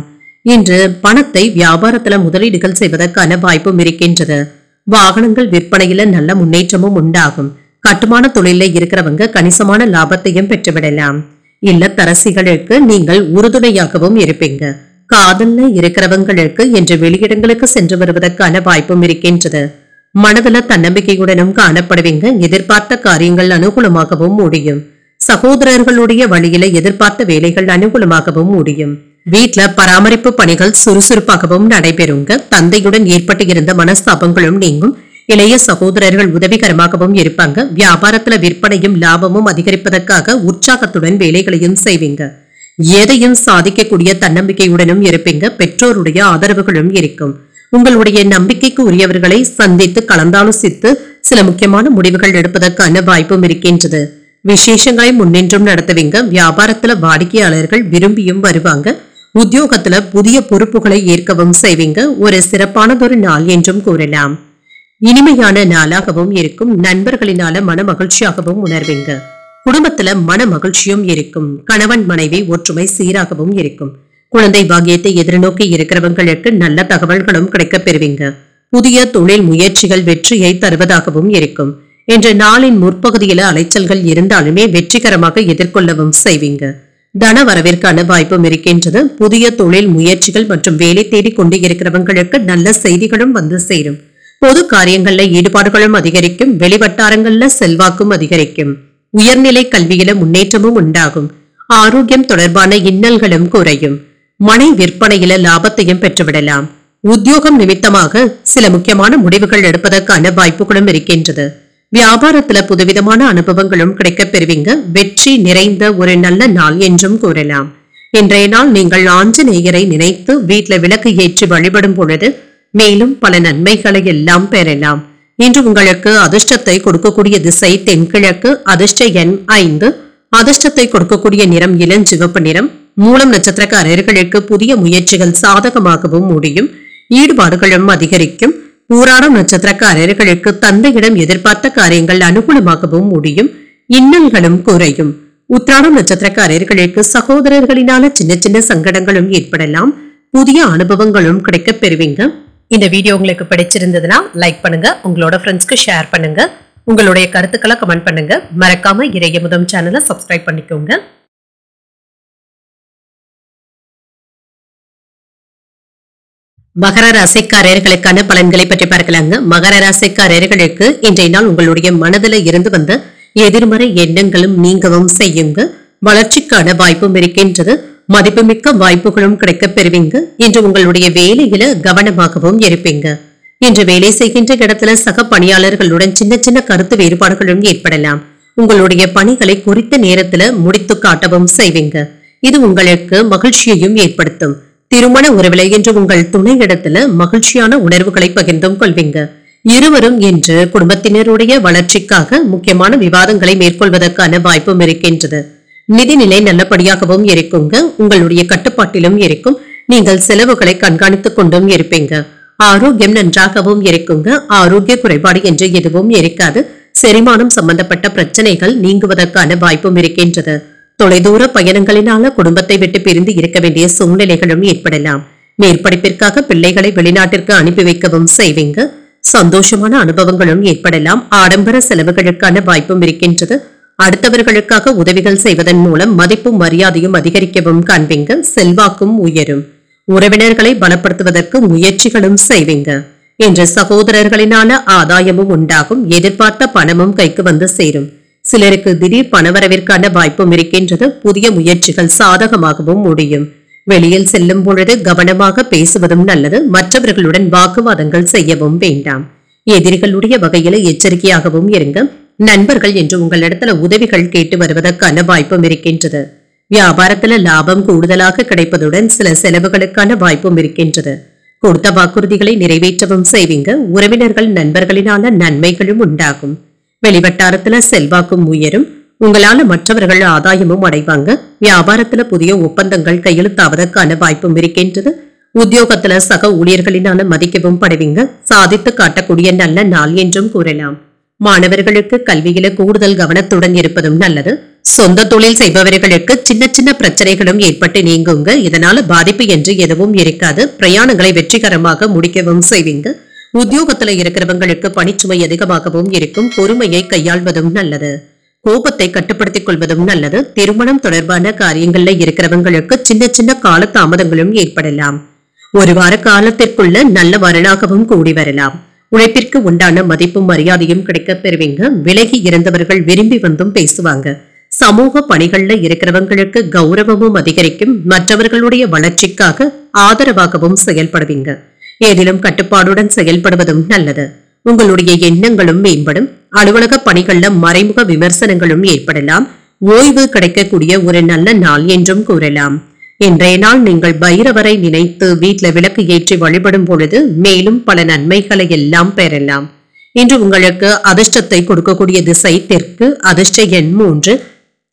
இன்று பணத்தை வியாபாரத்துல முதலீடுகள் செய்வதற்கான வாய்ப்பும் இருக்கின்றது. வாகனங்கள் விற்பனையில நல்ல முன்னேற்றமும் உண்டாகும். கட்டுமான தொழில இருக்கிறவங்க கணிசமான லாபத்தையும் பெற்றுவிடலாம். இல்லத்தரசிகளுக்கு நீங்கள் உறுதுணையாகவும் இருப்பீங்க. காதல்ல இருக்கிறவங்களுக்கு இன்று வெளியிடங்களுக்கு சென்று வருவதற்கான வாய்ப்பும் இருக்கின்றது. மனதுல தன்னம்பிக்கையுடனும் காணப்படுவீங்க. எதிர்பார்த்த காரியங்கள் அனுகூலமாகவும் முடியும். சகோதரர்களுடைய வழியில எதிர்பார்த்த வேலைகள் அனுகூலமாகவும் முடியும். வீட்ல பராமரிப்பு பணிகள் சுறுசுறுப்பாகவும் நடைபெறுங்க. தந்தையுடன் ஏற்பட்டு இருந்த மனஸ்தாபங்களும் நீங்கும். இளைய சகோதரர்கள் உதவிகரமாகவும் இருப்பாங்க. வியாபாரத்துல விற்பனையும் லாபமும் அதிகரிப்பதற்காக உற்சாகத்துடன் வேலைகளையும் செய்வீங்க. எதையும் சாதிக்கக்கூடிய தன்னம்பிக்கையுடனும் இருப்பீங்க. பெற்றோருடைய ஆதரவுகளும் இருக்கும். உங்களுடைய நம்பிக்கைக்கு உரியவர்களை சந்தித்து கலந்தாலோசித்து சில முக்கியமான முடிவுகள் எடுப்பதற்கான வாய்ப்பும் இருக்கின்றது. விசேஷங்களை முன்னின்றும் நடத்துவீங்க. வியாபாரத்துல வாடிக்கையாளர்கள் விரும்பியும் வருவாங்க. உத்தியோகத்துல புதிய பொறுப்புகளை ஏற்கவும் செய்வீங்க. ஒரு சிறப்பானதொரு நாள் என்றும் கூறலாம். இனிமையான நாளாகவும் இருக்கும். நண்பர்களினால மன மகிழ்ச்சியாகவும் உணர்வீங்க. குடும்பத்துல மன மகிழ்ச்சியும் இருக்கும். கணவன் மனைவி ஒற்றுமை சீராகவும் இருக்கும். குழந்தை பாக்கியத்தை எதிர்நோக்கி இருக்கிறவங்களுக்கு நல்ல தகவல்களும் கிடைக்கப் பெறுவீங்க. புதிய தொழில் முயற்சிகள் வெற்றியை தருவதாகவும் இருக்கும். இன்று நாளின் முற்பகுதியில அலைச்சல்கள் இருந்தாலுமே வெற்றிகரமாக எதிர்கொள்ளவும் செய்வீங்க. தன வரவிற்கான வாய்ப்பும் இருக்கின்றது. புதிய தொழில் முயற்சிகள் மற்றும் வேலை தேடி கொண்டு இருக்கிறவங்களுக்கு நல்ல செய்திகளும் வந்து சேரும். பொது காரியங்கள்ல ஈடுபாடுகளும் அதிகரிக்கும். வெளிவட்டாரங்கள்ல செல்வாக்கும் அதிகரிக்கும். உயர்நிலை கல்வியில முன்னேற்றமும் உண்டாகும். ஆரோக்கியம் தொடர்பான இன்னல்களும் குறையும். மனை விற்பனையில லாபத்தையும் பெற்றுவிடலாம். உத்தியோகம் நிமித்தமாக சில முக்கியமான முடிவுகள் எடுப்பதற்கான வாய்ப்புகளும் இருக்கின்றது. வியாபாரத்துல புதுவிதமான அனுபவங்களும் கிடைக்கப் பெறுவீங்க. வெற்றி நிறைந்த ஒரு நல்ல நாள் என்றும் கூறலாம். இன்றைய நாள் நீங்கள் ஆஞ்சநேயரை நினைத்து வீட்டுல விளக்கு ஏற்றி வழிபடும் பொழுது மேலும் பல நன்மைகளை எல்லாம் பெறலாம். இன்று உங்களுக்கு அதிர்ஷ்டத்தை கொடுக்கக்கூடிய திசை தென்கிழக்கு. அதிர்ஷ்ட எண் 5. அதிர்ஷ்டத்தை கொடுக்கக்கூடிய நிறம் இளஞ்சிவப்பு நிறம். மூலம் நட்சத்திரக்காரர்களுக்கு புதிய முயற்சிகள் சாதகமாகவும் முடியும். ஈடுபாடுகளும் அதிகரிக்கும். பூராடம் நட்சத்திரக்காரர்களுக்கு தந்தையிடம் எதிர்பார்த்த காரியங்கள் அனுகூலமாகவும் முடியும். இன்னல்களும் குறையும். உத்திராடம் நட்சத்திரக்காரர்களுக்கு சகோதரர்களினால சின்ன சின்ன சங்கடங்களும் ஏற்படலாம். புதிய அனுபவங்களும் கிடைக்கப் பெறுவீங்க. இந்த வீடியோ உங்களுக்கு பிடிச்சிருந்ததுன்னா லைக் பண்ணுங்க. உங்களோட ஃப்ரெண்ட்ஸ்க்கு ஷேர் பண்ணுங்க. உங்களுடைய கருத்துக்களை கமெண்ட் பண்ணுங்க. மறக்காம இறையமுதம் சேனலை சப்ஸ்கிரைப் பண்ணிக்கோங்க. மகர ராசிக்காரர்களுக்கான பலன்களை பற்றி பார்க்கலாங்க. மகர ராசிக்காரர்களுக்கு இன்றைய நாள் உங்களுடைய மனதில இருந்து வந்த எதிர்மறை எண்ணங்களும் நீங்கவும் செய்யுங்க. வளர்ச்சிக்கான வாய்ப்பும் இருக்கின்றது. மதிப்புமிக்க வாய்ப்புகளும் கிடைக்கப் பெறுவீங்க. இன்று உங்களுடைய வேலையில கவனமாகவும் இருப்பீங்க. இன்று வேலை செய்கின்ற இடத்துல சக பணியாளர்களுடன் சின்ன சின்ன கருத்து வேறுபாடுகளும் ஏற்படலாம். உங்களுடைய பணிகளை குறித்த நேரத்துல முடித்து காட்டவும் செய்வீங்க. இது உங்களுக்கு மகிழ்ச்சியையும் ஏற்படுத்தும். திருமண உறவிலை என்று உங்கள் துணை இடத்துல மகிழ்ச்சியான உணர்வுகளை பகிர்ந்தும் கொள்வீங்க. இருவரும் இன்று குடும்பத்தினருடைய வளர்ச்சிக்காக முக்கியமான விவாதங்களை மேற்கொள்வதற்கான வாய்ப்பும் இருக்கின்றது. நிதிநிலை நல்லபடியாகவும் இருக்குங்க. உங்களுடைய கட்டுப்பாட்டிலும் இருக்கும். நீங்கள் செலவுகளை கண்காணித்துக் கொண்டும் இருப்பீங்க. ஆரோக்கியம் நன்றாகவும் இருக்குங்க. ஆரோக்கிய குறைபாடு என்று எதுவும் இருக்காது. செரிமானம் சம்பந்தப்பட்ட பிரச்சனைகள் நீங்குவதற்கான வாய்ப்பும் இருக்கின்றது. தொலைதூர பயணங்களினால குடும்பத்தை விட்டு பிரிந்து இருக்க வேண்டிய சூழ்நிலைகளும் ஏற்படலாம். மேற்படிப்பிற்காக பிள்ளைகளை வெளிநாட்டிற்கு அனுப்பி வைக்கவும் செய்வீங்க. சந்தோஷமான அனுபவங்களும் ஏற்படலாம். ஆடம்பர செலவுகளுக்கான வாய்ப்பும் இருக்கின்றது. அடுத்தவர்களுக்காக உதவிகள் செய்வதன் மூலம் மதிப்பும் மரியாதையும் அதிகரிக்கவும் காண்பீங்க. செல்வாக்கும் உயரும். உறவினர்களை பலப்படுத்துவதற்கு முயற்சிகளும் செய்வீங்க. இன்று சகோதரர்களினால ஆதாயமும் உண்டாகும். எதிர்பார்த்த பணமும் கைக்கு வந்து சேரும். சிலருக்கு திடீர் பணவரவிற்கான வாய்ப்பும் இருக்கின்றது. புதிய முயற்சிகள் சாதகமாகவும் முடியும். வெளியில் செல்லும் பொழுது கவனமாக பேசுவதும் நல்லது. மற்றவர்களுடன் வாக்குவாதங்கள் செய்யவும் வேண்டாம். எதிரிகளுடைய வகையில எச்சரிக்கையாகவும் இருங்க. நண்பர்கள் என்று உங்களிடத்துல உதவிகள் கேட்டு வருவதற்கான வாய்ப்பும் இருக்கின்றது. வியாபாரத்துல லாபம் கூடுதலாக கிடைப்பதுடன் சில செலவுகளுக்கான வாய்ப்பும் இருக்கின்றது. கொடுத்த வாக்குறுதிகளை நிறைவேற்றவும் செய்வீங்க. உறவினர்கள் நண்பர்களினால நன்மைகளும் உண்டாகும். வெளிவட்டாரத்துல செல்வாக்கும் உயரும். உங்களால மற்றவர்கள் ஆதாயமும் அடைவாங்க. வியாபாரத்துல புதிய ஒப்பந்தங்கள் கையெழுத்தாவதற்கான வாய்ப்பும் இருக்கின்றது. உத்தியோகத்துல சக ஊழியர்களினால மதிக்கவும் படுவீங்க. சாதித்து காட்டக்கூடிய நல்ல நாள் என்றும் கூறலாம். மாணவர்களுக்கு கல்வியில கூடுதல் கவனத்துடன் இருப்பதும் நல்லது. சொந்த தொழில் செய்பவர்களுக்கு சின்ன சின்ன பிரச்சனைகளும் ஏற்பட்டு நீங்குங்க. இதனால பாதிப்பு என்று எதுவும் இருக்காது. பிரயாணங்களை வெற்றிகரமாக முடிக்கவும் செய்வீங்க. உத்தியோகத்துல இருக்கிறவங்களுக்கு பணிச்சுமை அதிகமாகவும் இருக்கும். பொறுமையை கையாள்வதும் நல்லது. கோபத்தை கட்டுப்படுத்திக் கொள்வதும் நல்லது. திருமணம் தொடர்பான காரியங்கள்ல இருக்கிறவங்களுக்கு சின்ன சின்ன கால தாமதங்களும் ஏற்படலாம். ஒரு வார காலத்திற்குள்ள நல்ல வரனாகவும் கூடி வரலாம். உழைப்பிற்கு உண்டான மதிப்பும் மரியாதையும் கிடைக்கப் பெறுவீங்க. விலகி இருந்தவர்கள் விரும்பி வந்தும் பேசுவாங்க. சமூக பணிகள்ல இருக்கிறவங்களுக்கு கௌரவமும் அதிகரிக்கும். மற்றவர்களுடைய வளர்ச்சிக்காக ஆதரவாகவும் செயல்படுவீங்க. ஏதிலும் கட்டுப்பாடுடன் செயல்படுவதும் நல்லது. உங்களுடைய எண்ணங்களும் மேம்படும். அலுவலக பணிகள்ல மறைமுக விமர்சனங்களும் ஏற்படலாம். ஓய்வு கிடைக்கக்கூடிய ஒரு நல்ல நாள் என்றும் கூறலாம். இன்றைய நாள் நீங்கள் பைரவரை நினைத்து வீட்டுல விளக்கு ஏற்றி வழிபடும் பொழுது மேலும் பல நன்மைகளை எல்லாம் பெறலாம். இன்று உங்களுக்கு அதிர்ஷ்டத்தை கொடுக்கக்கூடிய திசை தெற்கு. அதிர்ஷ்ட எண் 3.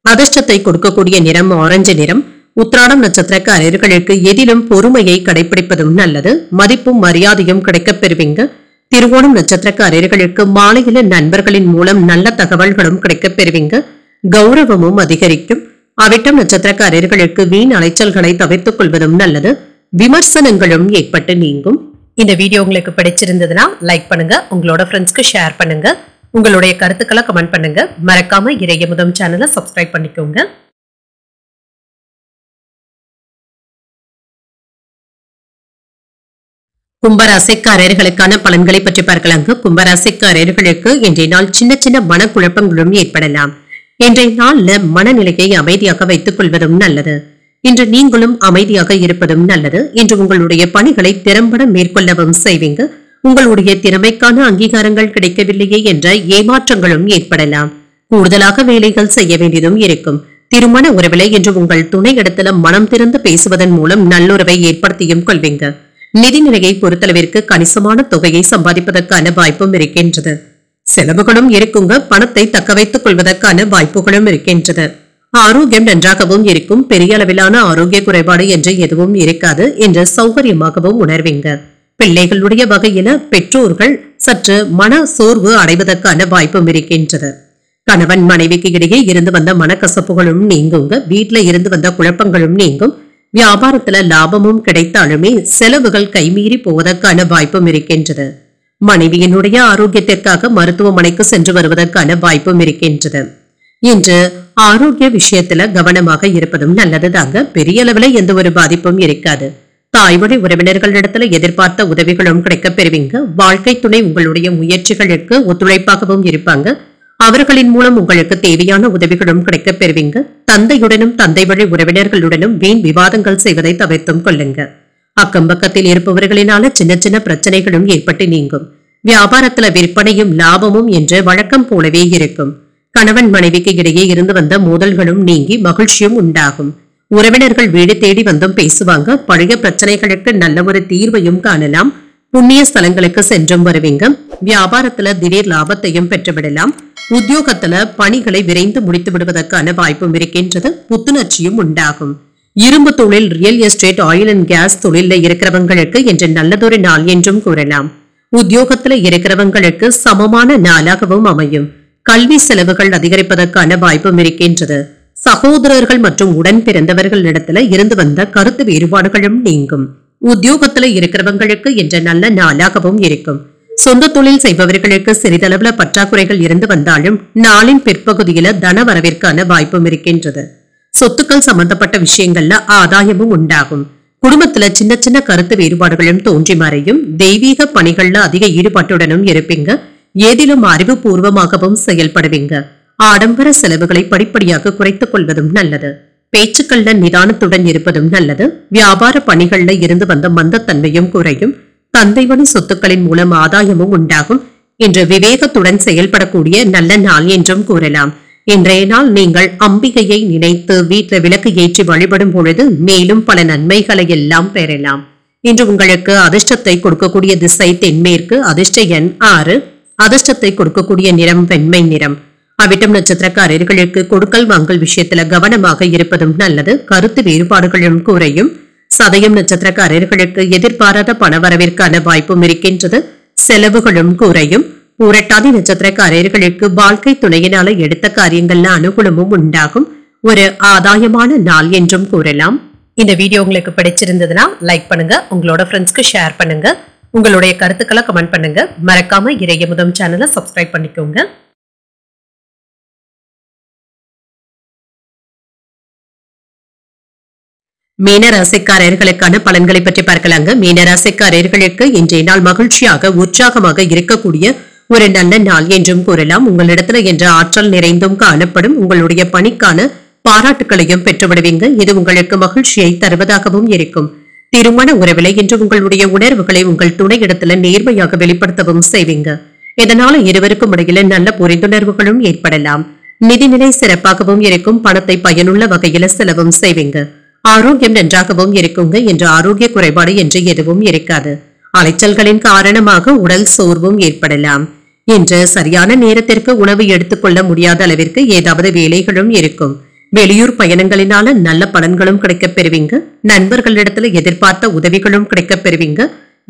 அதிர்ஷ்டத்தை கொடுக்கக்கூடிய நிறம் ஆரஞ்சு நிறம். உத்திராடம் நட்சத்திரக்காரர்களுக்கு எதிலும் பொறுமையை கடைபிடிப்பதும் நல்லது. மதிப்பும் மரியாதையும் கிடைக்கப் பெறுவீங்க. திருவோணம் நட்சத்திரக்காரர்களுக்கு மாலையில நண்பர்களின் மூலம் நல்ல தகவல்களும் கிடைக்கப் பெறுவீங்க. கௌரவமும் அதிகரிக்கும். அவிட்டம் நட்சத்திரக்காரர்களுக்கு வீண் அலைச்சல்களை தவிர்த்துக் கொள்வதும் நல்லது. விமர்சனங்களும் ஏற்பட்டு நீங்கும். இந்த வீடியோ உங்களுக்கு பிடிச்சிருந்ததுன்னா லைக் பண்ணுங்க. உங்களோட ஃப்ரெண்ட்ஸ்க்கு ஷேர் பண்ணுங்க. உங்களுடைய கருத்துக்களை கமெண்ட் பண்ணுங்க. மறக்காம இறையமுதம் சேனலை சப்ஸ்கிரைப் பண்ணிக்கோங்க. கும்பராசிக்காரர்களுக்கான பலன்களை பற்றி பார்க்கலாங்க. கும்பராசிக்காரர்களுக்கு இன்றைய நாள் சின்ன சின்ன மனக்குழப்பங்களும் ஏற்படலாம். இன்றைய நாள்ல மனநிலையை அமைதியாக வைத்துக் கொள்வதும் நல்லது. இன்று நீங்களும் அமைதியாக இருப்பதும் நல்லது. இன்று உங்களுடைய பணிகளை திறம்பட மேற்கொள்ளவும் செய்வீங்க. உங்களுடைய திறமைக்கான அங்கீகாரங்கள் கிடைக்கவில்லையே என்ற ஏமாற்றங்களும் ஏற்படலாம். கூடுதலாக வேலைகள் செய்ய வேண்டியதும் இருக்கும். திருமண உறவிலை இன்று உங்கள் துணை இடத்துல மனம் திறந்து பேசுவதன் மூலம் நல்லுறவை ஏற்படுத்தியும் கொள்வீங்க. நிதிநிலையை பொறுத்தளவிற்கு கணிசமான தொகையை சம்பாதிப்பதற்கான வாய்ப்பும் இருக்கின்றது. செலவுகளும் இருக்குங்க. பணத்தை தக்க வைத்துக் கொள்வதற்கான வாய்ப்புகளும் இருக்கின்றது. ஆரோக்கியம் நன்றாகவும் இருக்கும். பெரிய அளவிலான ஆரோக்கிய குறைபாடு என்று எதுவும் இருக்காது என்று சௌகரியமாகவும் உணர்வீங்க. பிள்ளைகளுடைய வகையில பெற்றோர்கள் சற்று மன சோர்வு அடைவதற்கான வாய்ப்பும் இருக்கின்றது. கணவன் மனைவிக்கு இடையே இருந்து வந்த மனக்கசப்புகளும் நீங்குங்க. வீட்டுல இருந்து வந்த குழப்பங்களும் நீங்கும். வியாபாரத்துல லாபமும் கிடைத்தாலுமே செலவுகள் கைமீறி போவதற்கான வாய்ப்பும் இருக்கின்றது. மனைவியினுடைய ஆரோக்கியத்திற்காக மருத்துவமனைக்கு சென்று வருவதற்கான வாய்ப்பும் இருக்கின்றது. இன்று ஆரோக்கிய விஷயத்துல கவனமாக இருப்பதும் நல்லதுதாங்க. பெரிய அளவுல எந்த ஒரு பாதிப்பும் இருக்காது. தாய்வழி உறவினர்களிடத்துல எதிர்பார்த்த உதவிகளும் கிடைக்கப் பெறுவீங்க. வாழ்க்கை துணை உங்களுடைய முயற்சிகளுக்கு ஒத்துழைப்பாகவும் இருப்பாங்க. அவர்களின் மூலம் உங்களுக்கு தேவையான உதவிகளும் கிடைக்கப் பெறுவீங்க. தந்தையுடனும் தந்தை வழி உறவினர்களுடனும் வீண் விவாதங்கள் செய்வதை தவிர்த்தும் கொள்ளுங்க. அக்கம் பக்கத்தில் இருப்பவர்களினால சின்ன சின்ன பிரச்சனைகளும் ஏற்பட்டு நீங்கும். வியாபாரத்துல விற்பனையும் லாபமும் என்று வழக்கம் போலவே இருக்கும். கணவன் மனைவிக்கு இடையே இருந்து வந்த மோதல்களும் நீங்கி மகிழ்ச்சியும் உண்டாகும். உறவினர்கள் வீடு தேடி வந்தும் பேசுவாங்க. பழைய பிரச்சனைகளுக்கு நல்ல ஒரு தீர்வையும் காணலாம். புண்ணிய ஸ்தலங்களுக்கு சென்றும் வருவீங்க. வியாபாரத்துல திடீர் லாபத்தையும் பெற்றுவிடலாம். உத்தியோகத்துல பணிகளை விரைந்து முடித்து விடுவதற்கான வாய்ப்பும் இருக்கின்றது. புத்துணர்ச்சியும் உண்டாகும். இரும்பு தொழில், real estate, oil and gas தொழில இருக்கிறவங்களுக்கு இன்று நல்லதொரு நாள் என்றும் கூறலாம். உத்தியோகத்துல இருக்கிறவங்களுக்கு சமமான நாளாகவும் அமையும். கல்வி செலவுகள் அதிகரிப்பதற்கான வாய்ப்பும் இருக்கின்றது. சகோதரர்கள் மற்றும் உடன் பிறந்தவர்களிடத்துல இருந்து வந்த கருத்து வேறுபாடுகளும் நீங்கும். உத்தியோகத்துல இருக்கிறவங்களுக்கு இன்று நல்ல நாளாகவும் இருக்கும். சொந்த தொழில் செய்பவர்களுக்கு சிறிதளவுல பற்றாக்குறைகள் இருந்து வந்தாலும் நாளின் பிற்பகுதியில தன வரவிற்கான வாய்ப்பும் இருக்கின்றது. சொத்துக்கள் சம்பந்தப்பட்ட விஷயங்கள்ல ஆதாயமும் உண்டாகும். குடும்பத்துல சின்ன சின்ன கருத்து வேறுபாடுகளும் தோன்றி மறையும். தெய்வீக பணிகள்ல அதிக ஈடுபாட்டுடனும் இருப்பீங்க. ஏதிலும் அறிவுபூர்வமாகவும் செயல்படுவீங்க. ஆடம்பர செலவுகளை படிப்படியாக குறைத்துக் கொள்வதும் நல்லது. பேச்சுக்கள்ல நிதானத்துடன் இருப்பதும் நல்லது. வியாபார பணிகள்ல இருந்து வந்த மந்தத்தன்மையும் குறையும். தந்தை வழி சொத்துக்களின் மூலம் ஆதாயமும் உண்டாகும். இன்று விவேகத்துடன் செயல்படக்கூடிய நல்ல நாள் என்றும் கூறலாம். இன்றைய நாள் நீங்கள் அம்பிகையை நினைத்து வீட்டுல விளக்கு ஏற்றி வழிபடும் பொழுது மேலும் பல நன்மைகளை எல்லாம் பெறலாம். இன்று உங்களுக்கு அதிர்ஷ்டத்தை கொடுக்கக்கூடிய திசை தென்மேற்கு. அதிர்ஷ்ட எண் 6. அதிர்ஷ்டத்தை கொடுக்கக்கூடிய நிறம் வெண்மை நிறம். அவிட்டம் நட்சத்திரக்காரர்களுக்கு கொடுக்கல் வாங்கல் விஷயத்துல கவனமாக இருப்பதும் நல்லது. கருத்து வேறுபாடுகளும் குறையும். சதயம் நட்சத்திரக்காரர்களுக்கு எதிர்பாராத பணவரவிற்கான வாய்ப்பும் இருக்கின்றது. செலவுகளும் குறையும். பூரட்டாதி நட்சத்திரக்காரர்களுக்கு வாழ்க்கை துணையினால எடுத்த காரியங்கள்ல அனுகூலமும் உண்டாகும். ஒரு ஆதாயமான நாள் என்றும் கூறலாம். இந்த வீடியோ உங்களுக்கு பிடிச்சிருந்ததுன்னா லைக் பண்ணுங்க, உங்களோட ஃப்ரெண்ட்ஸ்க்கு ஷேர் பண்ணுங்க, உங்களுடைய கருத்துக்களை கமெண்ட் பண்ணுங்க. மறக்காம இறையமுதம் சேனலை சப்ஸ்கிரைப் பண்ணிக்கோங்க. மீனராசிக்காரர்களுக்கான பலன்களை பற்றி பார்க்கலாங்க. மீனராசிக்காரர்களுக்கு இன்றைய நாள் மகிழ்ச்சியாக உற்சாகமாக இருக்கக்கூடிய ஒரு நல்ல நாள் என்றும் கூறலாம். உங்களிடத்துல என்ற ஆற்றல் நிறைந்தும் காணப்படும். உங்களுடைய பணிக்கான பாராட்டுகளையும் பெற்றுவிடுவீங்க. இது உங்களுக்கு மகிழ்ச்சியை தருவதாகவும் இருக்கும். திருமண உறவிலை என்று உங்களுடைய உணர்வுகளை உங்கள் துணையிடத்துல நேர்மையாக வெளிப்படுத்தவும் செய்வீங்க. இதனால இருவருக்கும் இடையில நல்ல புரிந்துணர்வுகளும் ஏற்படலாம். நிதிநிலை சிறப்பாகவும் இருக்கும். பணத்தை பயனுள்ள வகையில செலவும் செய்வீங்க. ஆரோக்கியம் நன்றாகவும் இருக்குங்க. என்ற ஆரோக்கிய குறைபாடு என்று எதுவும் இருக்காது. அலைச்சல்களின் காரணமாக உடல் சோர்வும் ஏற்படலாம். இன்று சரியான நேரத்திற்கு உணவு எடுத்துக்கொள்ள முடியாத அளவிற்கு ஏதாவது வேலைகளும் இருக்கும். வெளியூர் பயணங்களினால நல்ல பலன்களும் கிடைக்கப் பெறுவீங்க. நண்பர்களிடத்துல எதிர்பார்த்த உதவிகளும் கிடைக்கப் பெறுவீங்க.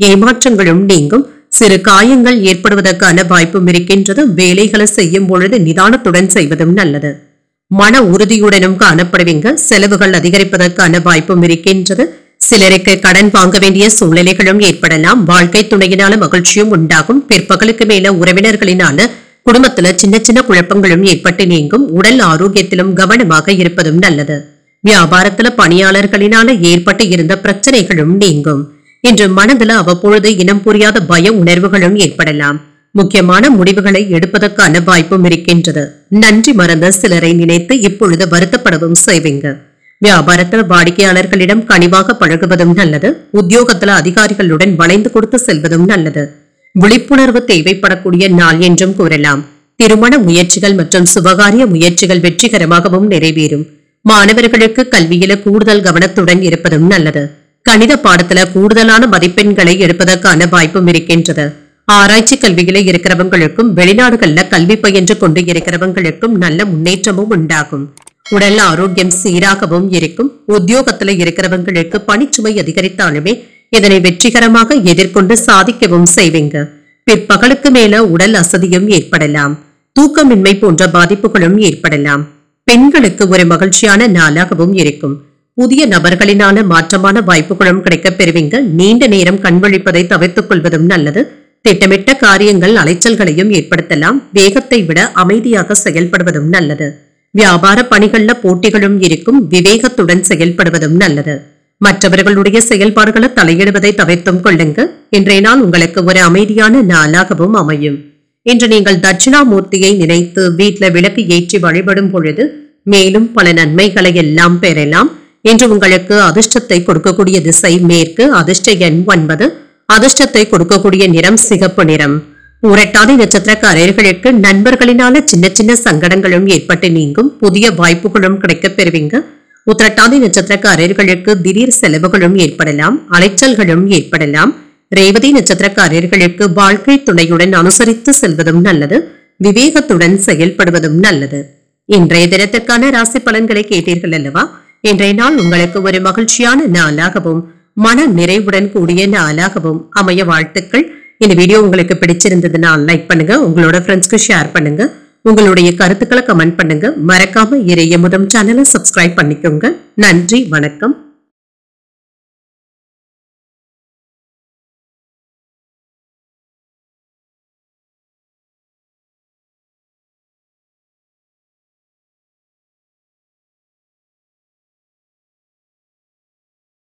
ஏமாற்றங்களும் நீங்கும். சிறு காயங்கள் ஏற்படுவதற்கான வாய்ப்பும் இருக்கின்றது. வேலைகளை செய்யும் பொழுது நிதானத்துடன் செய்வதும் நல்லது. மன உறுதியுடனும் காணப்படுவீங்க. செலவுகள் அதிகரிப்பதற்கான வாய்ப்பும் இருக்கின்றது. சிலருக்கு கடன் வாங்க வேண்டிய சூழ்நிலைகளும் ஏற்படலாம். வாழ்க்கை துணையினால மகிழ்ச்சியும் உண்டாகும். பிற்பகலுக்கு மேல உறவினர்களினால குடும்பத்துல சின்ன சின்ன குழப்பங்களும் ஏற்பட்டு நீங்கும். உடல் ஆரோக்கியத்திலும் கவனமாக இருப்பதும் நல்லது. வியாபாரத்துல பணியாளர்களினால ஏற்பட்டு இருந்த பிரச்சனைகளும் நீங்கும். இன்று மனதுல அவ்வப்பொழுது இனம் புரியாத பய உணர்வுகளும் ஏற்படலாம். முக்கியமான முடிவுகளை எடுப்பதற்கான வாய்ப்பும் இருக்கின்றது. நன்றி மறந்த சிலரை நினைத்து இப்பொழுது வருத்தப்படவும் செய்வீங்க. வியாபாரத்தில் வாடிக்கையாளர்களிடம் கனிவாக பழகுவதும் நல்லது. உத்தியோகத்துல அதிகாரிகளுடன் வளைந்து கொடுத்து செல்வதும் நல்லது. விழிப்புணர்வு தேவைப்படக்கூடிய நாள் என்றும் கூறலாம். திருமண முயற்சிகள் மற்றும் சுபகாரிய முயற்சிகள் வெற்றிகரமாகவும் நிறைவேறும். மாணவர்களுக்கு கல்வியில கூடுதல் கவனத்துடன் இருப்பதும் நல்லது. கணித பாடத்துல கூடுதலான மதிப்பெண்களை எடுப்பதற்கான வாய்ப்பும் இருக்கின்றது. ஆராய்ச்சி கல்வியில இருக்கிறவங்களுக்கும் வெளிநாடுகள்ல கல்வி பயின்று கொண்டு இருக்கிறவங்களுக்கும் நல்ல முன்னேற்றமும் உண்டாகும். உடல் ஆரோக்கியம் சீராகவும் இருக்கும். உத்தியோகத்துல இருக்கிறவங்களுக்கு பணிச்சுமை அதிகரித்தாலுமே இதனை வெற்றிகரமாக எதிர்கொண்டு சாதிக்கவும் செய்வீங்க. பிற்பகலுக்கு மேல உடல் அசதியும் ஏற்படலாம். தூக்கமின்மை போன்ற பாதிப்புகளும் ஏற்படலாம். பெண்களுக்கு ஒரு மகிழ்ச்சியான நாளாகவும் இருக்கும். புதிய நபர்களினால மாற்றமான வாய்ப்புகளும் கிடைக்கப் பெறுவீங்க. நீண்ட நேரம் கண்வழிப்பதை தவிர்த்துக் கொள்வதும் நல்லது. திட்டமிட்ட காரியங்கள் அலைச்சல்களையும் ஏற்படுத்தலாம். வேகத்தை விட அமைதியாக செயல்படுவதும் நல்லது. வியாபார பணிகள்ல போட்டிகளும் இருக்கும். விவேகத்துடன் செயல்படுவதும் நல்லது. மற்றவர்களுடைய செயல்பாடுகளை தலையிடுவதை தவிர்த்தும் கொள்ளுங்க. இன்றைய நாள் உங்களுக்கு ஒரு அமைதியான நாளாகவும் அமையும். இன்று நீங்கள் தட்சிணாமூர்த்தியை நினைத்து வீட்டுல விளக்கு ஏற்றி வழிபடும் பொழுது மேலும் பல நன்மைகளை எல்லாம் பெறலாம். இன்று உங்களுக்கு அதிர்ஷ்டத்தை கொடுக்கக்கூடிய திசை மேற்கு. அதிர்ஷ்ட எண் 9. அதிர்ஷ்டத்தை கொடுக்கக்கூடிய நிறம் சிகப்பு நிறம். பூரட்டாதி நட்சத்திரக்காரர்களுக்கு நண்பர்களினால சின்ன சின்ன சங்கடங்களும் ஏற்பட்டு நீங்கும். புதிய வாய்ப்புகளும் கிடைக்கப் பெறுவீங்க. உத்திரட்டாதி நட்சத்திரக்காரர்களுக்கு திடீர் செலவுகளும் ஏற்படலாம். அலைச்சல்களும் ஏற்படலாம். ரேவதி நட்சத்திரக்காரர்களுக்கு வாழ்க்கை துணையுடன் அனுசரித்து செல்வதும் நல்லது. விவேகத்துடன் செயல்படுவதும் நல்லது. இன்றைய தினத்திற்கான ராசி பலன்களை கேட்டீர்கள் அல்லவா? இன்றைய நாள் உங்களுக்கு ஒரு மகிழ்ச்சியான நாளாகவும் மன நிறைவுடன் கூடிய நாளாகவும் அமைய வாழ்த்துக்கள். இந்த வீடியோ உங்களுக்கு பிடிச்சிருந்ததுன்னா லைக் பண்ணுங்க, உங்களோட ஃப்ரெண்ட்ஸ்க்கு ஷேர் பண்ணுங்க, உங்களுடைய கருத்துக்களை கமெண்ட் பண்ணுங்க. மறக்காம இறையமுதம் சேனலை சப்ஸ்கிரைப் பண்ணிக்கோங்க. நன்றி, வணக்கம்.